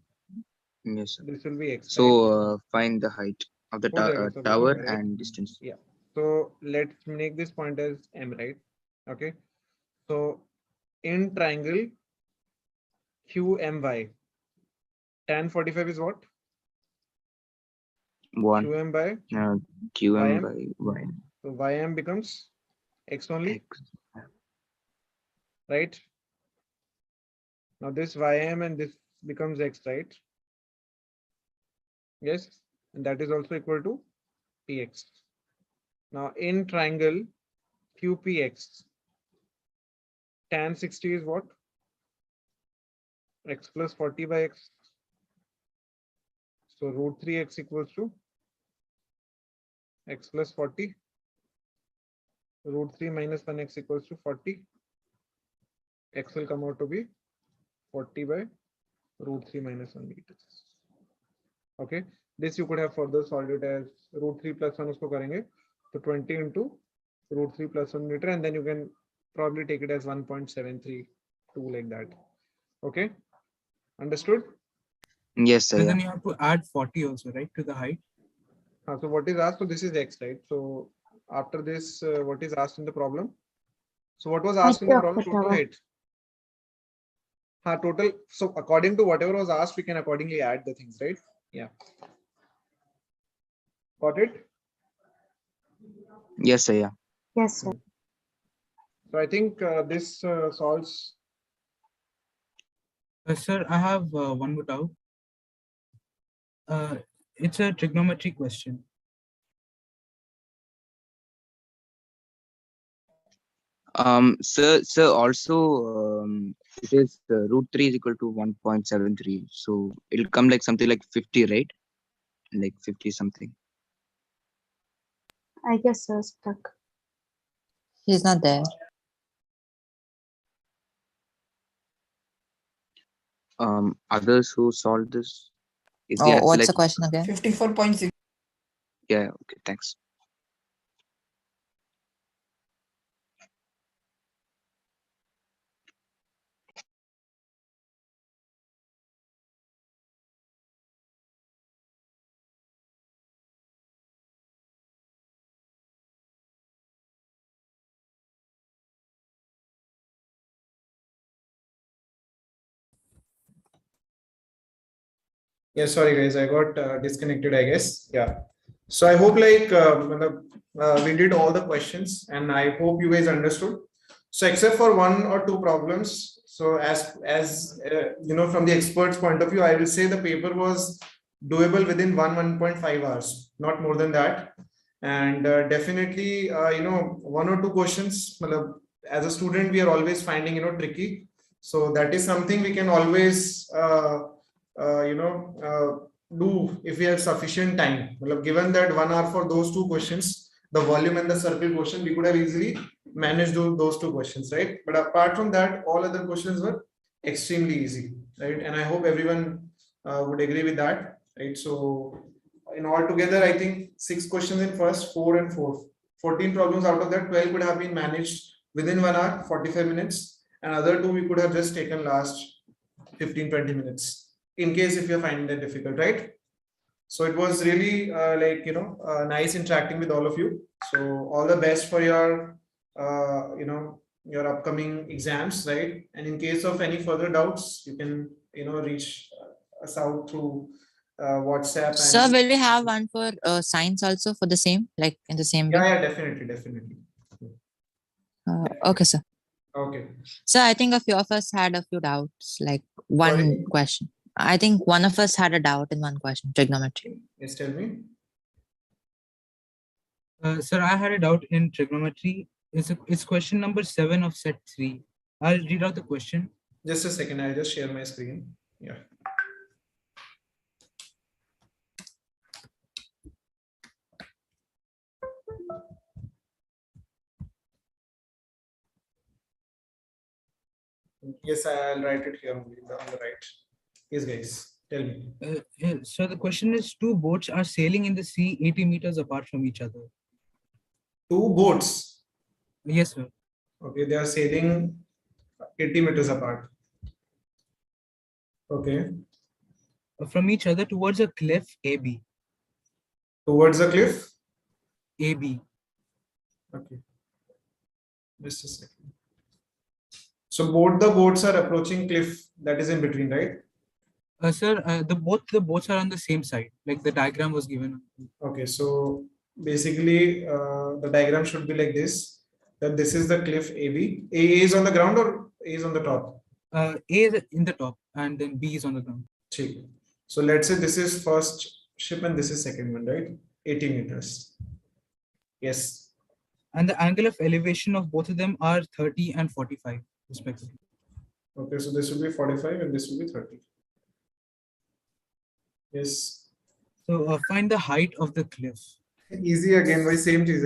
D: Yes, sir.
A: This will be X.
D: So find the height of the
A: right?
D: tower
A: Right?
D: and distance.
A: Yeah. So let's make this point as M, right? Okay. So in triangle QMY, tan 45 is what?
D: 1.
A: QM by
D: QM by Y.
A: So YM becomes X only.
D: X.
A: Right? Now this YM and this becomes X, right? Yes. And that is also equal to PX. Now in triangle QPX, tan 60 is what? X plus 40 by X. So root 3x equals to X plus 40. Root 3 minus 1x equals to 40. X will come out to be 40 by root 3 minus 1 meters. Okay. This you could have further solved it as root 3 plus 1 usko karenge. So 20 into root 3 plus 1 meter, and then you can probably take it as 1.732 like that. Okay. Understood?
D: Yes, sir.
C: And then you have to add 40 also, right, to the height.
A: So what is asked? So this is X, right? So after this, what is asked in the problem? So what was asked in the problem? Total height. Total. So according to whatever was asked, we can accordingly add the things, right? Yeah. Got it?
D: Yes, sir. Yeah.
L: Yes, sir.
A: So I think this solves.
C: Sir, I have one more doubt. It's a trigonometry question.
D: Sir, also it is root 3 is equal to 1.73. So it'll come like something like 50, right? Like 50 something.
L: I guess so, stuck.
H: He's not there.
D: Others who solved this. Is
H: Oh, what's the question again?
E: 54.6.
D: Yeah, okay, thanks.
A: Yeah, sorry guys, I got disconnected, I guess. Yeah. So I hope we did all the questions and I hope you guys understood. So except for one or two problems, so from the expert's point of view, I will say the paper was doable within 1.5 hours, not more than that. And definitely, 1 or 2 questions, as a student, we are always finding, tricky. So that is something we can always, do if we have sufficient time. Given that 1 hour for those 2 questions, the volume and the circle question, we could have easily managed those 2 questions, right? But apart from that, all other questions were extremely easy, right? And I hope everyone would agree with that, right? So in all together, I think 6 questions in first, 4 and 4, 14 problems out of that, 12 could have been managed within 1 hour, 45 minutes, and other 2 we could have just taken last 15-20 minutes in case if you're finding that difficult, right? So it was really nice interacting with all of you. So all the best for your your upcoming exams, right? And in case of any further doubts, you can reach us out through WhatsApp. And
H: Sir, will we have one for science also for the same, like in the same way?
A: yeah, definitely.
H: Okay, sir.
A: Okay.
H: So I think a few of us had a few doubts, like one question. I think one of us had a doubt in one question, trigonometry.
A: Yes, tell me.
C: Sir, I had a doubt in trigonometry. It's question number 7 of set 3. I'll read out the question.
A: Just a second, I'll just share my screen. Yeah. Yes, I'll write it here on the right. Yes, guys, tell me.
C: So the question is, 2 boats are sailing in the sea 80 meters apart from each other.
A: 2 boats?
C: Yes, sir.
A: Okay, they are sailing 80 meters apart. Okay.
C: From each other towards a cliff AB.
A: Towards a cliff?
C: AB.
A: Okay. Just a second. So both the boats are approaching cliff that is in between, right?
C: Sir, both the boats are on the same side, like the diagram was given.
A: Okay, so basically the diagram should be like this, that this is the cliff AB. A is on the ground or A is on the top?
C: A is in the top and then B is on the ground.
A: So let's say this is first ship and this is second one, right? 80 meters. Yes.
C: And the angle of elevation of both of them are 30 and 45 respectively.
A: Okay, so this will be 45 and this will be 30. Yes.
C: So find the height of the cliff.
A: Easy again, by same cheese.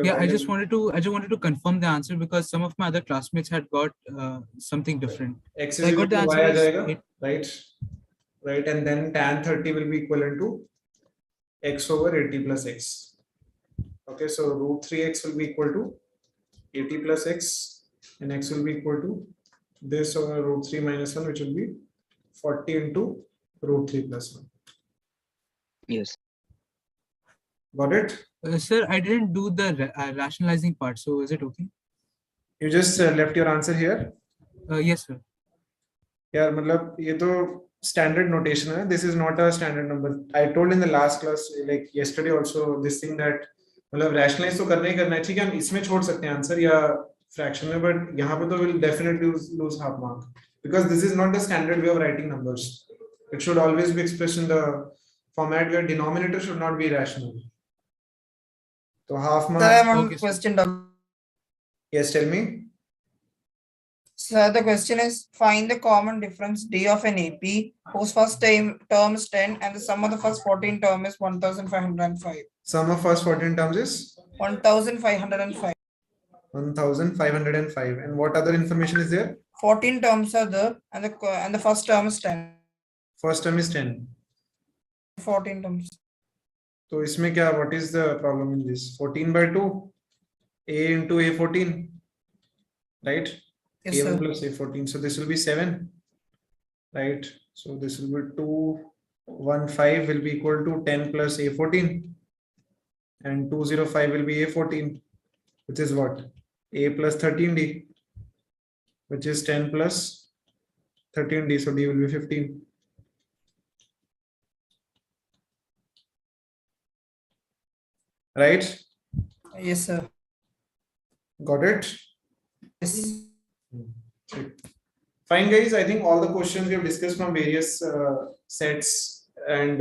C: Yeah, I just wanted to confirm the answer because some of my other classmates had got something different.
A: X
C: So I got the answer
A: as right, and then tan 30 will be equivalent to x over 80 plus x. Okay, so root 3x will be equal to 80 plus x, and x will be equal to this over root 3 minus 1, which will be 40 into root 3 plus 1.
D: Yes.
A: Got it?
C: Sir, I didn't do the rationalizing part, so is it okay?
A: You just left your answer here?
C: Yes, sir.
A: Yeah, matlab, ye to standard notation hai. This is not a standard number. I told in the last class, like yesterday also, this thing that matlab rationalize to करना ही करना है. ठीक है, हम इसमें छोड़ सकते हैं आंसर या fraction में, but यहाँ पे तो will definitely lose half mark because this is not the standard way of writing numbers. It should always be expressed in the format where denominator should not be rational. So half mark.
E: Question.
A: Yes, tell me.
E: So the question is, find the common difference D of an AP whose first term is 10 and the sum of the first 14 term is 1505.
A: Sum of first 14 terms is
E: 1505.
A: 1505. And what other information is there?
E: 14 terms are there and the first term is 10.
A: First term is 10.
E: 14 terms.
A: तो इसमें क्या, what is the problem in this? 14/2 a into a14, right?
E: Yes,
A: a1
E: sir.
A: plus a14, so this will be 7, right? So this will be 215 will be equal to 10 plus a14, and 205 will be a14, which is what? A plus 13d, which is 10 plus 13d, so d will be 15. Right?
E: Yes, sir.
A: Got it?
E: Yes.
A: Fine, guys. I think all the questions we have discussed from various sets, and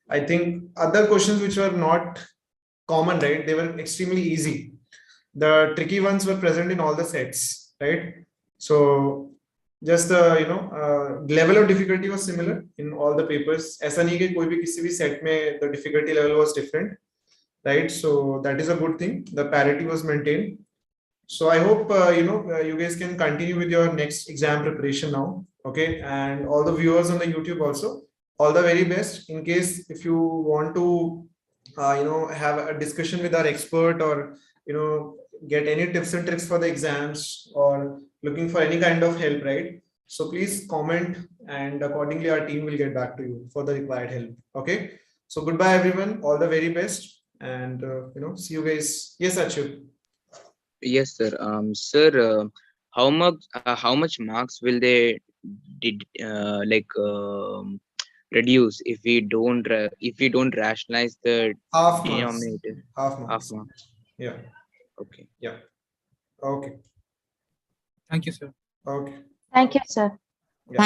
A: I think other questions which were not common, right? They were extremely easy. The tricky ones were present in all the sets, right? So just the level of difficulty was similar in all the papers. ऐसा नहीं कि कोई भी किसी भी set में the difficulty level was different, right? So that is a good thing. The parity was maintained. So I hope you guys can continue with your next exam preparation now, okay? And all the viewers on the YouTube also, all the very best. In case if you want to have a discussion with our expert, or get any tips and tricks for the exams, or looking for any kind of help, right? So please comment, and accordingly our team will get back to you for the required help. Okay, so goodbye everyone, all the very best, and see you guys. Yes, Achyut.
D: Yes, sir. Sir, how much marks will they reduce if we don't rationalize the
A: Half marks.
D: denominator?
A: Half marks.
D: Half marks.
A: Yeah.
D: Okay.
A: Yeah. Okay.
C: Thank you, sir.
A: Okay.
L: Thank you, sir.
A: Yeah.